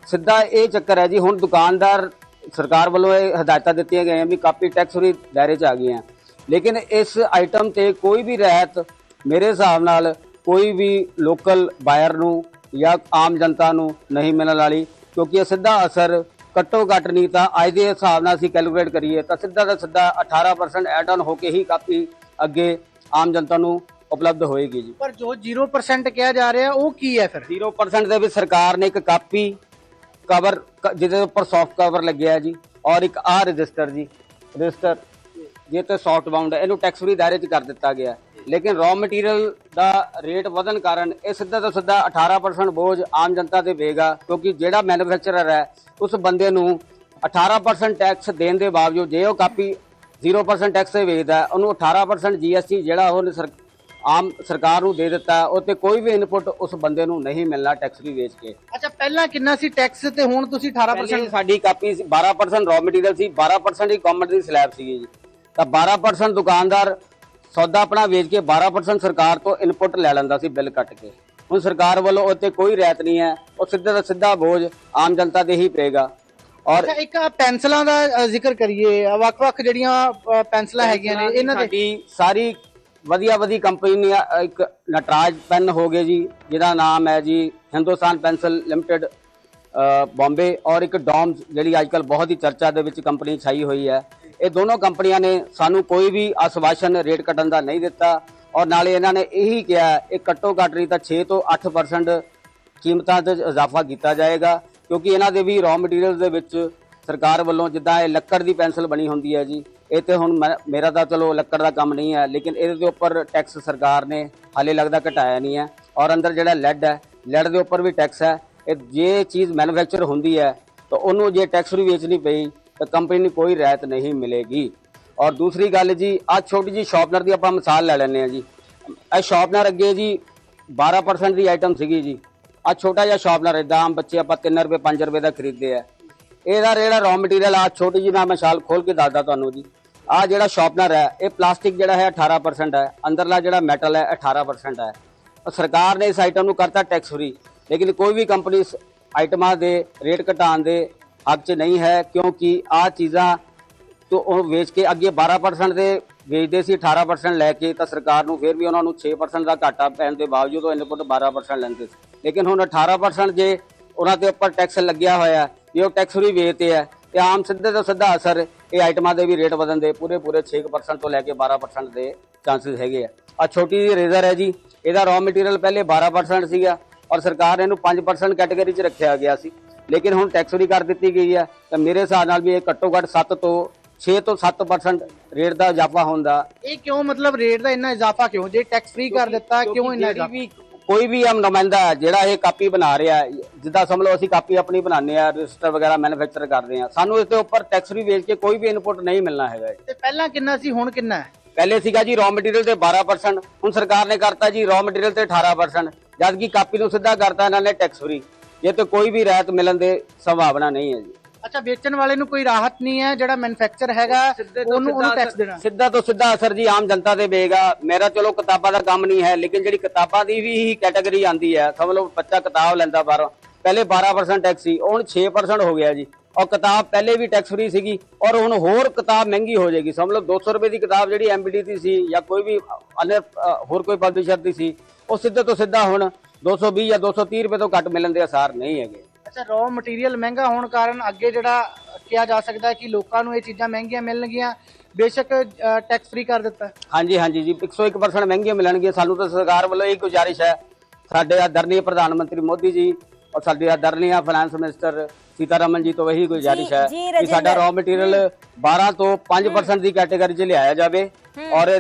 ਸਿੱਧਾ ਇਹ ਚੱਕਰ ਹੈ ਜੀ, ਹੁਣ ਦੁਕਾਨਦਾਰ ਸਰਕਾਰ ਵੱਲੋਂ ਇਹ ਹਦਾਇਤਾਂ ਦਿੱਤੀਆਂ ਗਈਆਂ ਵੀ ਕਾਪੀ ਟੈਕਸ ਫਰੀ ਦਾਇਰੇ 'ਚ ਆ ਗਈਆਂ, ਲੇਕਿਨ ਇਸ ਆਈਟਮ ਤੇ ਕੋਈ ਵੀ ਰਿਆਇਤ ਮੇਰੇ ਹਿਸਾਬ ਨਾਲ ਕੋਈ ਵੀ ਲੋਕਲ ਬਾਇਰ ਨੂੰ ਜਾਂ ਆਮ ਜਨਤਾ ਨੂੰ ਨਹੀਂ ਮਿਲਣ ਵਾਲੀ, ਕਿਉਂਕਿ ਇਹ ਸਿੱਧਾ ਅਸਰ ਘੱਟੋ ਘੱਟ ਨਹੀਂ ਤਾਂ ਅੱਜ ਦੇ ਹਿਸਾਬ ਨਾਲ ਅਸੀਂ ਕੈਲਕੂਲੇਟ ਕਰੀਏ ਤਾਂ ਸਿੱਧਾ 18% ਐਡ ਆਨ ਹੋ ਕੇ ਹੀ ਕਾਪੀ ਅੱਗੇ ਆਮ ਜਨਤਾ ਨੂੰ ਉਪਲਬਧ ਹੋਏਗੀ ਜੀ।
ਪਰ ਜੋ 0% ਕਿਹਾ ਜਾ ਰਿਹਾ ਉਹ ਕੀ ਹੈ ਫਿਰ?
0% ਦੇ ਵਿੱਚ ਸਰਕਾਰ ਨੇ ਇੱਕ ਕਾਪੀ ਕਵਰ ਜਿਹਦੇ ਉੱਪਰ ਸੌਫਟ ਕਵਰ ਲੱਗਿਆ ਜੀ, ਔਰ ਇੱਕ ਆਹ ਰਜਿਸਟਰ ਜੀ, ਰਜਿਸਟਰ ਜੇ ਤੇ ਸੌਫਟ ਬਾਉਂਡ ਹੈ, ਇਹਨੂੰ ਟੈਕਸ ਫਰੀ ਦਾਇਰੇ 'ਚ ਕਰ ਦਿੱਤਾ ਗਿਆ। ਲੇਕਿਨ ਰॉ ਮਟੀਰੀਅਲ ਦਾ ਰੇਟ ਵਧਣ ਕਾਰਨ ਇਹ ਸਿੱਧਾ ਤੋਂ ਸਿੱਧਾ 18% ਬੋਝ ਆਮ ਜਨਤਾ ਤੇ ਪਏਗਾ, ਕਿਉਂਕਿ ਜਿਹੜਾ ਮੈਨੂਫੈਕਚਰਰ ਹੈ ਉਸ ਬੰਦੇ ਨੂੰ 18% ਟੈਕਸ ਦੇਣ ਦੇ ਬਾਵਜੂਦ ਜੇ ਉਹ ਕਾਪੀ 0% ਟੈਕਸ ਤੇ ਵੇਚਦਾ, ਉਹਨੂੰ 18% GST ਜਿਹੜਾ ਉਹਨੇ ਆਮ ਸਰਕਾਰ ਨੂੰ ਦੇ ਦਿੱਤਾ, ਉਹ ਤੇ ਕੋਈ ਵੀ ਇਨਪੁਟ ਉਸ ਬੰਦੇ ਨੂੰ ਨਹੀਂ ਮਿਲਣਾ ਟੈਕਸ ਵੀ ਵੇਚ ਕੇ।
ਅੱਛਾ, ਪਹਿਲਾਂ ਕਿੰਨਾ ਸੀ ਟੈਕਸ ਤੇ ਹੁਣ ਤੁਸੀਂ 18%?
ਸਾਡੀ ਕਾਪੀ 12% ਰॉ ਮਟੀਰੀਅਲ ਸੀ, 12% ਹੀ ਗਵਰਨਮੈਂਟ ਦੀ ਸਲੈਬ ਸੀਗੀ ਜੀ, ਤਾਂ 12% ਦੁਕਾਨਦਾਰ ਸੌਦਾ ਆਪਣਾ ਵੇਚ ਕੇ 12% ਸਰਕਾਰ ਤੋਂ ਇਨਪੁਟ ਲੈ ਲੈਂਦਾ ਸੀ ਬਿੱਲ ਕੱਟ ਕੇ। ਹੁਣ ਸਰਕਾਰ ਵੱਲੋਂ ਉੱਤੇ ਕੋਈ ਰਿਆਇਤ ਨਹੀਂ ਹੈ, ਉਹ ਸਿੱਧਾ ਦਾ ਸਿੱਧਾ ਬੋਝ ਆਮ ਜਨਤਾ ਦੇ ਹੀ ਪਏਗਾ। ਔਰ
ਇੱਕ ਪੈਨਸਲਾਂ ਦਾ ਜ਼ਿਕਰ ਕਰੀਏ, ਵੱਖ-ਵੱਖ ਜਿਹੜੀਆਂ ਪੈਨਸਲਾਂ ਹੈਗੀਆਂ ਨੇ ਇਹਨਾਂ
ਦੀ ਸਾਰੀ ਵਧੀਆ ਕੰਪਨੀ, ਇੱਕ ਨਟਰਾਜ ਪੈਨ ਹੋ ਗਏ ਜੀ ਜਿਹਦਾ ਨਾਮ ਹੈ ਜੀ ਹਿੰਦੁਸਤਾਨ ਪੈਨਸਲ ਲਿਮਟਿਡ ਬੰਬੇ, ਔਰ ਇੱਕ ਡੋਮਸ ਜਿਹੜੀ ਅੱਜ ਕੱਲ ਬਹੁਤ ਹੀ ਚਰਚਾ ਦੇ ਵਿੱਚ ਕੰਪਨੀ ਛਾਈ ਹੋਈ ਹੈ। ਇਹ ਦੋਨੋਂ ਕੰਪਨੀਆਂ ਨੇ ਸਾਨੂੰ ਕੋਈ ਵੀ ਆਸ਼ਵਾਸਨ ਰੇਟ ਕੱਟਣ ਦਾ ਨਹੀਂ ਦਿੱਤਾ, ਔਰ ਨਾਲੇ ਇਹਨਾਂ ਨੇ ਇਹੀ ਕਿਹਾ ਇਹ ਘੱਟੋ ਘੱਟ ਨਹੀਂ ਤਾਂ 6 ਤੋਂ 8% ਕੀਮਤਾਂ ਤੇ ਇਜ਼ਾਫਾ ਕੀਤਾ ਜਾਏਗਾ, ਕਿਉਂਕਿ ਇਹਨਾਂ ਦੇ ਵੀ ਰॉ ਮਟੀਰੀਅਲ ਦੇ ਵਿੱਚ ਸਰਕਾਰ ਵੱਲੋਂ ਜਿੱਦਾਂ ਇਹ ਲੱਕੜ ਦੀ ਪੈਨਸਲ ਬਣੀ ਹੁੰਦੀ ਹੈ ਜੀ, ਇਹ ਤੇ ਹੁਣ ਮੇਰਾ ਤਾਂ ਚਲੋ ਲੱਕੜ ਦਾ ਕੰਮ ਨਹੀਂ ਹੈ, ਲੇਕਿਨ ਇਹਦੇ ਦੇ ਉੱਪਰ ਟੈਕਸ ਸਰਕਾਰ ਨੇ ਹਾਲੇ ਲੱਗਦਾ ਘਟਾਇਆ ਨਹੀਂ ਹੈ। ਔਰ ਅੰਦਰ ਜਿਹੜਾ ਲੈਡ ਹੈ, ਲੈਡ ਦੇ ਉੱਪਰ ਵੀ ਟੈਕਸ ਹੈ। ਇਹ ਜੇ ਚੀਜ਼ ਮੈਨੂਫੈਕਚਰ ਹੁੰਦੀ ਹੈ ਤਾਂ ਉਹਨੂੰ ਜੇ ਟੈਕਸ ਵੀ ਵੇਚਣੀ ਪਈ ਤਾਂ ਕੰਪਨੀ ਨੂੰ ਕੋਈ ਰਿਆਇਤ ਨਹੀਂ ਮਿਲੇਗੀ। ਔਰ ਦੂਸਰੀ ਗੱਲ ਜੀ, ਆਹ ਛੋਟੀ ਜੀ ਸ਼ਾਰਪਨਰ ਦੀ ਆਪਾਂ ਮਿਸਾਲ ਲੈ ਲੈਂਦੇ ਹਾਂ ਜੀ। ਇਹ ਸ਼ਾਰਪਨਰ ਅੱਗੇ ਜੀ 12% ਦੀ ਆਈਟਮ ਸੀਗੀ ਜੀ, ਆਹ ਛੋਟਾ ਜਿਹਾ ਸ਼ਾਰਪਨਰ ਇਦਾਂ ਆਮ ਬੱਚੇ ਆਪਾਂ 3 ਰੁਪਏ 5 ਰੁਪਏ ਦਾ ਖਰੀਦਦੇ ਆ। ਇਹਦਾ ਜਿਹੜਾ ਰॉ ਮਟੀਰੀਅਲ ਆ ਛੋਟੀ ਜੀ ਮੈਂ ਮਿਸਾਲ ਖੋਲ ਕੇ ਦੱਸਦਾ ਤੁਹਾਨੂੰ ਜੀ। ਆਹ ਜਿਹੜਾ ਸ਼ਾਰਪਨਰ ਹੈ ਇਹ ਪਲਾਸਟਿਕ ਜਿਹੜਾ ਹੈ 18% ਹੈ, ਅੰਦਰਲਾ ਜਿਹੜਾ ਮੈਟਲ ਹੈ 18% ਹੈ। ਸਰਕਾਰ ਨੇ ਇਸ ਆਈਟਮ ਨੂੰ ਕਰਤਾ ਟੈਕਸ ਫਰੀ, ਲੇਕਿਨ ਕੋਈ ਵੀ ਕੰਪਨੀ ਇਸ ਆਈਟਮਾਂ ਦੇ ਰੇਟ ਘਟਾਉਣ ਦੇ ਹੱਕ 'ਚ ਨਹੀਂ ਹੈ, ਕਿਉਂਕਿ ਆਹ ਚੀਜ਼ਾਂ ਤੋਂ ਉਹ ਵੇਚ ਕੇ ਅੱਗੇ 12% ਦੇ ਵੇਚਦੇ ਸੀ 18% ਲੈ ਕੇ, ਤਾਂ ਸਰਕਾਰ ਨੂੰ ਫਿਰ ਵੀ ਉਹਨਾਂ ਨੂੰ 6% ਦਾ ਘਾਟਾ ਪੈਣ ਦੇ ਬਾਵਜੂਦ ਉਹ ਇਨਪੁਟ 12% ਲੈਂਦੇ ਸੀ। ਲੇਕਿਨ ਹੁਣ 18% ਜੇ ਉਹਨਾਂ ਦੇ ਉੱਪਰ ਟੈਕਸ ਲੱਗਿਆ ਹੋਇਆ, ਜੇ ਉਹ ਟੈਕਸ ਫਰੀ ਵੇਚਦੇ ਆ ਤੇ ਆਮ ਸਿੱਧੇ ਤੋਂ ਸਿੱਧਾ ਅਸਰ ਇਹ ਆਈਟਮਾਂ ਦੇ ਵੀ ਰੇਟ ਵਧਣ ਦੇ ਪੂਰੇ 6% ਤੋਂ ਲੈ ਕੇ 12% ਦੇ ਚਾਂਸਸ ਹੈਗੇ ਆ। ਆਹ ਛੋਟੀ ਜਿਹੀ ਰੇਜ਼ਰ ਹੈ ਜੀ, ਇਹਦਾ ਰॉ ਮਟੀਰੀਅਲ ਪਹਿਲੇ 12% ਸੀਗਾ ਔਰ ਸਰਕਾਰ ਨੇ ਇਹਨੂੰ 5% ਕੈਟਾਗਰੀ 'ਚ ਰੱਖਿਆ ਗਿਆ ਸੀ, ਲੇਕਿਨ ਹੁਣ ਟੈਕਸ ਫਰੀ ਕਰ ਦਿੱਤੀ ਗਈ ਹੈ। ਤਾਂ ਮੇਰੇ ਹਿਸਾਬ ਨਾਲ ਵੀ ਇਹ ਘੱਟੋ ਘੱਟ 6 ਤੋਂ 7% ਰੇਟ ਦਾ ਇਜ਼ਾਫਾ ਹੁੰਦਾ।
ਇਹ ਕਿਉਂ, ਮਤਲਬ ਰੇਟ ਦਾ ਇੰਨਾ ਇਜ਼ਾਫਾ ਕਿਉਂ? ਜੇ ਟੈਕਸ ਫਰੀ ਕਰ ਦਿੱਤਾ ਕਿਉਂ ਇੰਨਾ ਇਜ਼ਾਫਾ?
ਕੋਈ ਵੀ ਆਮ ਨੁਮਾਇੰਦਾ ਜਿਹੜਾ ਇਹ ਕਾਪੀ ਬਣਾ ਰਿਹਾ, ਜਿੱਦਾਂ ਸਮਝ ਲਓ ਅਸੀਂ ਕਾਪੀ ਆਪਣੀ ਬਣਾਉਂਦੇ ਆ, ਰਜਿਸਟਰ ਵਗੈਰਾ ਮੈਨੂਫੈਕਚਰ ਕਰਦੇ ਆ, ਸਾਨੂੰ ਇਸ ਦੇ ਉੱਪਰ ਟੈਕਸ ਫਰੀ ਵੇਚ ਕੇ ਕੋਈ ਵੀ ਇਨਪੁਟ ਨਹੀਂ ਮਿਲਣਾ ਹੈਗਾ।
ਤੇ ਪਹਿਲਾਂ ਕਿੰਨਾ ਸੀ, ਹੁਣ ਕਿੰਨਾ ਹੈ?
ਪਹਿਲੇ ਸੀਗਾ ਜੀ ਰॉ ਮਟੀਰੀਅਲ ਤੇ 12%, ਹੁਣ ਸਰਕਾਰ ਨੇ ਕਰਤਾ ਜੀ ਰॉ ਮਟੀਰੀਅਲ ਤੇ 18%, ਜਦ ਕਿ ਕਾਪੀ ਨੂੰ ਸਿੱਧਾ ਕਰਤਾ ਇਹਨਾਂ ਨੇ ਟੈਕਸ ਫਰੀ, ਇਹ ਤੇ ਕੋਈ ਵੀ ਰਾਹਤ ਮਿਲਣ ਦੇ ਸੰਭਾਵਨਾ ਨਹੀਂ ਹੈ ਜੀ।
ਅੱਛਾ, ਵੇਚਣ ਵਾਲੇ ਨੂੰ ਕੋਈ ਰਾਹਤ ਨਹੀਂ ਹੈ, ਜਿਹੜਾ ਮੈਨੂਫੈਕਚਰ ਹੈਗਾ ਉਹਨੂੰ ਟੈਕਸ ਦੇਣਾ?
ਸਿੱਧਾ ਤੋਂ ਸਿੱਧਾ ਅਸਰ ਜੀ ਆਮ ਜਨਤਾ ਤੇ ਪਏਗਾ। ਮੇਰਾ ਚਲੋ ਕਿਤਾਬਾਂ ਦਾ ਕੰਮ ਨਹੀਂ ਹੈ, ਲੇਕਿਨ ਜਿਹੜੀ ਕਿਤਾਬਾਂ ਦੀ ਵੀ ਹੀ ਕੈਟਾਗਰੀ ਆਂਦੀ ਹੈ, ਸਮਝ ਲਓ ਬੱਚਾ ਕਿਤਾਬ ਲੈਂਦਾ ਬਾਹਰੋਂ, ਪਹਿਲੇ 12% ਟੈਕਸ ਸੀ, ਹੁਣ 6% ਹੋ ਗਿਆ ਜੀ। ਔਰ ਕਿਤਾਬ ਪਹਿਲੇ ਵੀ ਟੈਕਸ ਫਰੀ ਸੀਗੀ ਔਰ ਹੁਣ ਹੋਰ ਕਿਤਾਬ ਮਹਿੰਗੀ ਹੋ ਜਾਏਗੀ। ਸਮਝ ਲਓ 200 ਰੁਪਏ ਦੀ ਕਿਤਾਬ ਜਿਹੜੀ MBD ਦੀ ਸੀ ਜਾਂ ਕੋਈ ਵੀ ਹੋਰ ਕੋਈ ਪਬਲਿਸ਼ਰ ਦੀ ਸੀ, ਉਹ ਸਿੱਧੇ ਤੋਂ ਸਿੱਧਾ ਹੁਣ 220 ਜਾਂ 230 ਰੁਪਏ ਤੋਂ ਘੱਟ ਮਿਲਣ ਦੇ ਆਸਾਰ ਨਹੀਂ ਹੈਗੇ।
ਅੱਛਾ, ਰॉ ਮਟੀਰੀਅਲ ਮਹਿੰਗਾ ਹੋਣ ਕਾਰਨ ਅੱਗੇ ਜਿਹੜਾ ਕਿਹਾ ਜਾ ਸਕਦਾ ਹੈ ਕਿ ਲੋਕਾਂ ਨੂੰ ਇਹ ਚੀਜ਼ਾਂ ਮਹਿੰਗੀਆਂ ਮਿਲਣਗੀਆਂ, ਬੇਸ਼ੱਕ ਟੈਕਸ ਫ੍ਰੀ ਕਰ ਦਿੱਤਾ।
ਹਾਂਜੀ ਹਾਂਜੀ ਜੀ, 101% ਮਹਿੰਗੀਆਂ ਮਿਲਣਗੀਆਂ। ਸਾਨੂੰ ਤਾਂ ਸਰਕਾਰ ਵੱਲੋਂ ਇਹ ਗੁਜ਼ਾਰਿਸ਼ ਹੈ, ਸਾਡੇ ਆਦਰਨੀय ਪ੍ਰਧਾਨ ਮੰਤਰੀ ਮੋਦੀ ਜੀ ਔਰ ਸਾਡੇ ਆਦਰਨੀय ਫਾइनेंस ਮਿਨਿਸਟਰ सीतारमन जी तो वही गुजारिश है कि साडा रॉ मटीरियल 12 तो 5% की कैटेगरी च लिया जाए और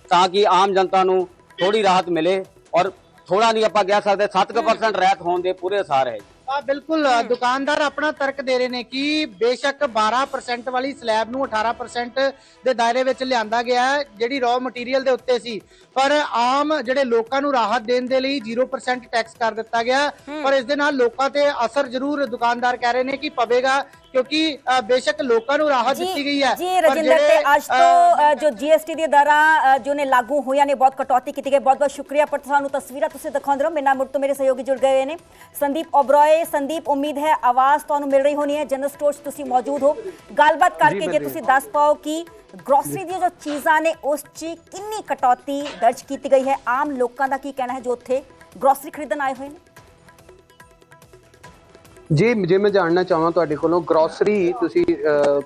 ताकि आम जनता नूं थोड़ी राहत मिले और थोड़ा नहीं आप कह सकते 7% राहत होने के पूरे असार है।
बिल्कुल, दुकानदार अपना तर्क दे रहे हैं कि बेशक 12% वाली स्लैब नूं 18% ਦੇ ਦਾਇਰੇ ਵਿੱਚ ਲਿਆਂਦਾ ਗਿਆ ਹੈ ਜਿਹੜੀ ਰॉ ਮਟੀਰੀਅਲ ਦੇ ਉੱਤੇ ਸੀ, ਪਰ ਆਮ ਜਿਹੜੇ ਲੋਕਾਂ ਨੂੰ ਰਾਹਤ ਦੇਣ ਦੇ ਲਈ 0% ਟੈਕਸ ਕਰ ਦਿੱਤਾ ਗਿਆ। ਪਰ ਇਸ ਦੇ ਨਾਲ ਲੋਕਾਂ ਤੇ ਅਸਰ ਜ਼ਰੂਰ ਦੁਕਾਨਦਾਰ ਕਹਿ ਰਹੇ ਨੇ ਕਿ ਪਵੇਗਾ, क्योंकि बेशक लोगों को राहत दी गई है।
जी रजिंदर ते आज तो जो जीएसटी दी दरां जो ने लागू होया ने बहुत कटौती की गई। बहुत बहुत शुक्रिया। पर सानू तस्वीरां तुसीं दिखाउंदे रहो। मेरे नाल मुड़ तो मेरे सहयोगी जुड़ गए ने संदीप ओबरॉय। संदीप, उम्मीद है आवाज़ तुहानू मिल रही होनी है, जनरल स्टोर तुसीं मौजूद हो, गलबात करके जे तुसीं दस पाओ कि ग्रोसरी दी जो चीज़ां ने उस च कितनी कटौती दर्ज की गई है, आम लोगों का की कहना है जो उत्थे ग्रोसरी खरीदण आए हुए हैं।
जी जे मैं जानना चाहवां तुहाडे कोलों, ग्रोसरी तुसीं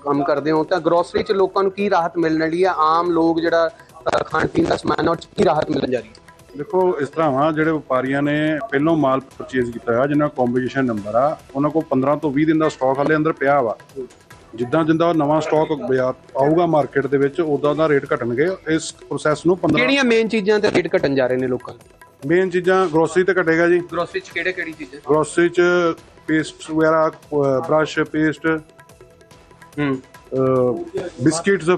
काम करदे हो तां ग्रोसरी च लोकां नूं की राहत मिलण रही है, आम लोग जिहड़ा खाण पीण दा समान उह च की राहत मिलण जा रही है?
देखो इस तरह वा ਜਿਹੜੇ ਵਪਾਰੀਆਂ ਨੇ ਪਹਿਲੋਂ ਮਾਲ ਪਰਚੇਜ਼ ਕੀਤਾ ਆ, ਜਿਨ੍ਹਾਂ ਕੰਬੀਨੇਸ਼ਨ ਨੰਬਰ ਆ, ਉਹਨਾਂ ਕੋਲ 15 ਤੋਂ 20 ਦਿਨ ਦਾ ਸਟਾਕ ਹਾਲੇ ਅੰਦਰ ਪਿਆ ਵਾ। ਜਿੱਦਾਂ ਜਿੱਦਾਂ ਨਵਾਂ ਸਟਾਕ ਬਾਜ਼ਾਰ ਆਊਗਾ ਮਾਰਕੀਟ ਦੇ ਵਿੱਚ, ਉਦਾਂ ਦਾ ਰੇਟ ਘਟਣਗੇ। ਇਸ ਪ੍ਰੋਸੈਸ ਨੂੰ 15
ਕਿਹੜੀਆਂ ਮੇਨ ਚੀਜ਼ਾਂ ਤੇ ਰੇਟ ਘਟਣ ਜਾ ਰਹੇ ਨੇ ਲੋਕਾਂ ਦੇ?
ਮੇਨ ਚੀਜ਼ਾਂ ਗਰੋਸਰੀ ਤੇ ਘਟੇਗਾ ਜੀ।
ਗਰੋਸਰੀ ਚ ਕਿਹੜੀ ਚੀਜ਼ਾਂ?
ਗਰੋਸਰੀ ਚ पेस्ट वगैरह, brush, paste, biscuits,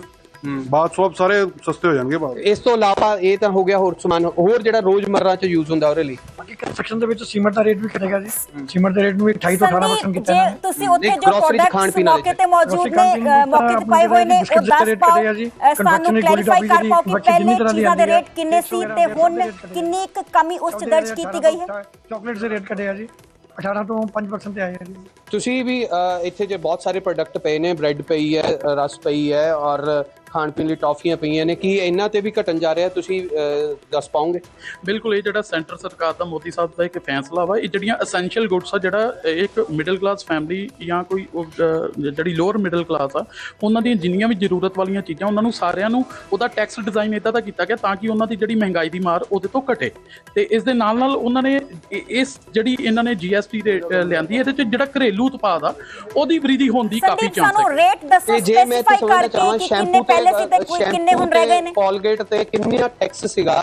bath soap सारे सस्ते हो जाएंगे बाहर।
ਇਸ ਤੋਂ ਇਲਾਵਾ ਇਹ ਤਾਂ ਹੋ ਗਿਆ ਹੋਰ ਸਮਾਨ, ਹੋਰ ਜਿਹੜਾ ਰੋਜ਼ਮਰਰਾ ਚ ਯੂਜ਼ ਹੁੰਦਾ ਉਹਦੇ ਲਈ।
ਬਾਕੀ ਕੰਸਟਰਕਸ਼ਨ ਦੇ ਵਿੱਚ ਸੀਮੈਂਟ ਦਾ ਰੇਟ ਵੀ ਘਟੇਗਾ ਜੀ। ਸੀਮੈਂਟ ਦੇ ਰੇਟ ਨੂੰ ਵੀ 28 ਤੋਂ 18% ਕੀਤਾ
ਜੇ ਤੁਸੀਂ ਉੱਥੇ ਜੋ ਪ੍ਰੋਡਕਟਸ ਮੌਕੇ ਤੇ ਮੌਜੂਦ ਨੇ, ਮੌਕੇ ਤੇ ਪਾਏ ਹੋਏ ਨੇ, ਉਹ ਦੱਸ ਪਾਓ ਸਾਨੂੰ, ਕਲੈਰੀਫਾਈ ਕਰ ਪਾਓ ਕਿ ਪਹਿਲੇ ਚੀਜ਼ਾਂ ਦੇ ਰੇਟ ਕਿੰਨੇ ਸੀ ਤੇ ਹੁਣ ਕਿੰਨੀ ਇੱਕ ਕਮੀ ਉਸ ਚ ਦਰਜ ਕੀਤੀ ਗਈ ਹੈ।
ਚਾਕਲੇਟਸ ਦੇ ਰੇਟ ਘਟੇਗਾ ਜੀ, 18 ਤੋਂ 5% ਤੇ ਆਏ ਹੈ ਜੀ।
ਤੁਸੀਂ ਵੀ ਇੱਥੇ ਜੇ ਬਹੁਤ ਸਾਰੇ ਪ੍ਰੋਡਕਟ ਪਏ ਨੇ, ਬ੍ਰੈਡ ਪਈ ਹੈ, ਰਸ ਪਈ ਹੈ ਔਰ ਖਾਣ ਪੀਣ ਲਈ ਟੌਫੀਆਂ ਪਈਆਂ ਨੇ, ਕੀ ਇਹਨਾਂ ਤੇ ਵੀ ਘਟਣ ਜਾ ਰਿਹਾ, ਤੁਸੀਂ ਦੱਸ ਪਾਓਗੇ?
ਬਿਲਕੁਲ, ਇਹ ਜਿਹੜਾ ਸੈਂਟਰ ਸਰਕਾਰ ਦਾ, ਮੋਦੀ ਸਾਹਿਬ ਦਾ ਇੱਕ ਫੈਸਲਾ ਵਾ, ਇਹ ਜਿਹੜੀਆਂ ਅਸੈਂਸ਼ੀਅਲ ਗੁੱਡਸ ਆ, ਜਿਹੜਾ ਇੱਕ ਮਿਡਲ ਕਲਾਸ ਫੈਮਿਲੀ ਜਾਂ ਕੋਈ ਜਿਹੜੀ ਲੋਅਰ ਮਿਡਲ ਕਲਾਸ ਆ, ਉਹਨਾਂ ਦੀਆਂ ਜਿੰਨੀਆਂ ਵੀ ਜ਼ਰੂਰਤ ਵਾਲੀਆਂ ਚੀਜ਼ਾਂ, ਉਹਨਾਂ ਨੂੰ ਸਾਰਿਆਂ ਨੂੰ ਉਹਦਾ ਟੈਕਸ ਡਿਜ਼ਾਈਨ ਇੱਦਾਂ ਦਾ ਕੀਤਾ ਗਿਆ ਤਾਂ ਕਿ ਉਹਨਾਂ ਦੀ ਜਿਹੜੀ ਮਹਿੰਗਾਈ ਦੀ ਮਾਰ ਉਹਦੇ ਤੋਂ ਘਟੇ। ਤੇ ਇਸ ਦੇ ਨਾਲ ਨਾਲ ਉਹਨਾਂ ਨੇ ਇਸ ਜਿਹੜੀ ਇਹਨਾਂ ਨੇ GST ਲਿਆਂਦੀ, ਇਹਦੇ ਚ ਜਿਹੜਾ ਘਰੇਲੂ ਉਤਪਾਦ ਆ ਉਹਦੀ ਵ੍ਰਿਧੀ ਹੋਣ ਦੀ ਕਾਫੀ ਚਾਂਸ ਹੈ।
ਰੇਟ ਦੱਸੋ ਸਪੈਸੀਫਾਈ ਕਰਕੇ ਕਿ ਕਿੰਨੇ ਪਹਿਲੇ ਸੀ ਤੇ ਕਿੰਨੇ ਹੁਣ ਰਹਿ ਗਏ ਨੇ।
ਕੋਲਗੇਟ ਤੇ ਕਿੰਨਾ ਟੈਕਸ ਸੀਗਾ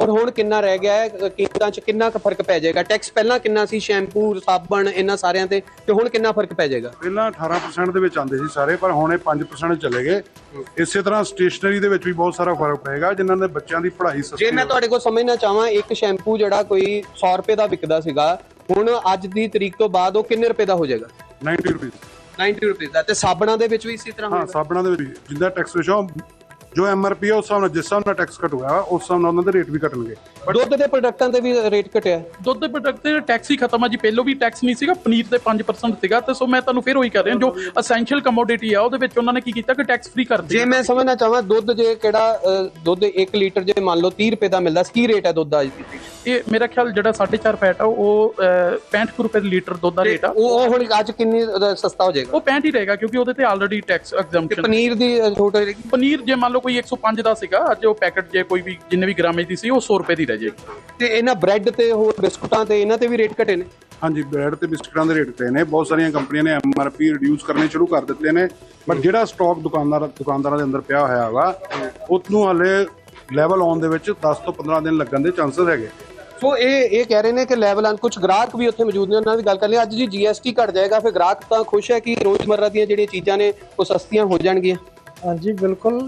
ਔਰ ਹੁਣ ਕਿੰਨਾ ਰਹਿ ਗਿਆ ਹੈ? ਕੀਮਤਾਂ 'ਚ ਕਿੰਨਾ ਕੁ ਫਰਕ ਪੈ ਜਾਏਗਾ? ਟੈਕਸ ਪਹਿਲਾਂ ਕਿੰਨਾ ਸੀ ਸ਼ੈਂਪੂ, ਸਾਬਣ, ਇਹਨਾਂ ਸਾਰਿਆਂ ਤੇ ਹੁਣ ਕਿੰਨਾ ਫਰਕ ਪੈ ਜਾਏਗਾ?
ਪਹਿਲਾਂ 18% ਦੇ ਵਿੱਚ ਆਉਂਦੇ ਸੀ ਸਾਰੇ, ਪਰ ਹੁਣ ਇਹ 5% ਚਲੇ ਗਏ। ਇਸੇ ਤਰ੍ਹਾਂ ਸਟੇਸ਼ਨਰੀ ਦੇ ਵਿੱਚ ਵੀ ਬਹੁਤ ਸਾਰਾ ਫਰਕ ਪਏਗਾ, ਜਿਨ੍ਹਾਂ ਦੇ ਬੱਚਿਆਂ ਦੀ ਪੜ੍ਹਾਈ ਸਸਤੀ।
ਜੇ ਮੈਂ ਤੁਹਾਡੇ ਕੋਲ ਸਮਝਣਾ ਚਾਹਾਂ, ਇੱਕ ਸ਼ੈਂਪੂ ਜਿਹੜਾ ਕੋਈ 100 ਰੁਪਏ ਦਾ ਵਿਕਦਾ ਸੀਗਾ, ਹੁਣ ਅੱਜ ਦੀ ਤਰੀਕ ਤੋਂ ਬਾਅਦ ਉਹ ਕਿੰਨੇ ਰੁਪਏ ਦਾ ਹੋ ਜਾਏਗਾ?
90 ਰੁਪਏ।
90 ਰੁਪਏ ਦਾ। ਤੇ ਸਾਬਣਾਂ ਦੇ ਵਿੱਚ ਵੀ ਇਸੇ ਤਰ੍ਹਾਂ?
ਹਾਂ, ਸਾਬਣਾਂ ਦੇ ਵਿੱਚ ਜਿੰਦਾ ਟੈਕਸ ਵਿਸ਼ਾ ਜੋ MRP ਹੈ ਉਸ ਹਿਸਾਬ ਨਾਲ, ਜਿਸ ਹਿਸਾਬ ਨਾਲ ਟੈਕਸ ਘਟੂਗਾ ਉਸ ਹਿਸਾਬ ਨਾਲ ਉਹਨਾਂ ਦੇ ਰੇਟ ਵੀ ਘਟਣਗੇ।
ਦੁੱਧ ਦੇ ਪ੍ਰੋਡਕਟਾਂ ਤੇ ਵੀ ਰੇਟ ਘਟਿਆ?
ਦੁੱਧ ਦੇ ਪ੍ਰੋਡਕਟ ਤੇ ਟੈਕਸ ਹੀ ਖਤਮ ਆ ਜੀ, ਪਹਿਲੋਂ ਵੀ ਟੈਕਸ ਨਹੀਂ ਸੀਗਾ। ਪਨੀਰ ਤੇ 5% ਸੀਗਾ। ਤੇ ਸੋ ਮੈਂ ਤੁਹਾਨੂੰ ਫਿਰ ਉਹੀ ਕਰ ਰਿਹਾ, ਜੋ ਅਸੈਂਸ਼ੀਅਲ ਕਮੋਡਿਟੀ ਆ ਉਹਦੇ ਵਿੱਚ ਉਹਨਾਂ ਨੇ ਕੀ ਕੀਤਾ ਕਿ ਟੈਕਸ ਫ੍ਰੀ ਕਰ ਦਿੱਤਾ।
ਜੇ ਮੈਂ ਸਮਝਣਾ ਚਾਹਾਂ, ਦੁੱਧ ਜੇ ਕਿਹੜਾ ਦੁੱਧ 1 ਲੀਟਰ ਜੇ ਮੰਨ ਲਓ 30 ਰੁਪਏ ਦਾ ਮਿਲਦਾ, ਕੀ ਰੇਟ ਹੈ ਦੁੱਧ ਦਾ?
ਇਹ ਮੇਰਾ ਖਿਆਲ ਜਿਹੜਾ 4.5 ਫੈਟ ਆ ਉਹ 65 ਰੁਪਏ ਲੀਟਰ ਦੁੱਧ ਦਾ ਰੇਟ ਆ।
ਉਹ ਹੁਣ ਅੱਜ ਕਿੰਨੀ ਸਸਤਾ ਹੋ ਜਾਏਗਾ?
ਉਹ 65 ਹੀ ਰਹੇਗਾ ਕਿਉਂਕਿ ਉਹਦੇ ਤੇ ਆਲਰੇਡੀ ਟੈਕਸ ਐਗਜ਼ੈਂਪਸ਼ਨ।
ਪਨੀਰ ਦੀ ਛੋਟ ਹੋਏਗੀ?
ਪਨੀਰ ਜੇ ਮੰਨ ਲਓ ਕੋਈ 105 ਦਾ ਸੀਗਾ, ਅੱਜ ਉਹ ਪੈਕਟ ਜੇ ਕੋਈ ਵੀ ਜਿੰਨੇ ਵੀ ਗ੍ਰਾਮੇਜ ਦੀ ਸੀ ਉਹ 100 ਰੁਪਏ ਦੀ ਰਹਿ ਜਾਏਗੀ।
ਤੇ ਇਹਨਾਂ ਬ੍ਰੈਡ ਤੇ ਹੋਰ ਬਿਸਕੁਟਾਂ ਤੇ ਇਹਨਾਂ ਤੇ ਵੀ ਰੇਟ ਘਟੇ ਨੇ?
ਹਾਂਜੀ, ਬ੍ਰੈਡ ਤੇ ਬਿਸਕਟਾਂ ਦੇ ਰੇਟ ਤੇ ਨੇ। ਬਹੁਤ ਸਾਰੀਆਂ ਕੰਪਨੀਆਂ ਨੇ MRP ਰਿਡਿਊਸ ਕਰਨੇ ਸ਼ੁਰੂ ਕਰ ਦਿੱਤੇ ਨੇ, ਪਰ ਜਿਹੜਾ ਸਟਾਕ ਦੁਕਾਨਦਾਰਾਂ ਦੇ ਅੰਦਰ ਪਿਆ ਹੋਇਆ ਵਾ, ਉਹਨੂੰ ਹਾਲੇ ਲੈਵਲ ਆਉਣ ਦੇ ਵਿੱਚ 10 ਤੋਂ 15 ਦਿਨ ਲੱਗਣ ਦੇ ਚਾਂਸਸ ਹੈਗੇ।
ਸੋ ਇਹ ਕਹਿ ਰਹੇ ਨੇ ਕਿ ਲੈਵਲ ਆਨ, ਕੁਝ ਗ੍ਰਾਹਕ ਵੀ ਉੱਥੇ ਮੌਜੂਦ ਨੇ, ਉਹਨਾਂ ਦੀ ਗੱਲ ਕਰ ਲਈ। ਅੱਜ ਜੀ GST ਘਟ ਜਾਏਗਾ, ਫਿਰ ਗ੍ਰਾਹਕ ਤਾਂ ਖੁਸ਼ ਹੈ ਕਿ ਰੋਜ਼ਮਰਰਾ ਦੀਆਂ ਜਿਹੜੀਆਂ ਚੀਜ਼ਾਂ ਨੇ ਉਹ ਸਸਤੀਆਂ ਹੋ ਜਾਣਗੀਆਂ।
हाँ जी बिल्कुल,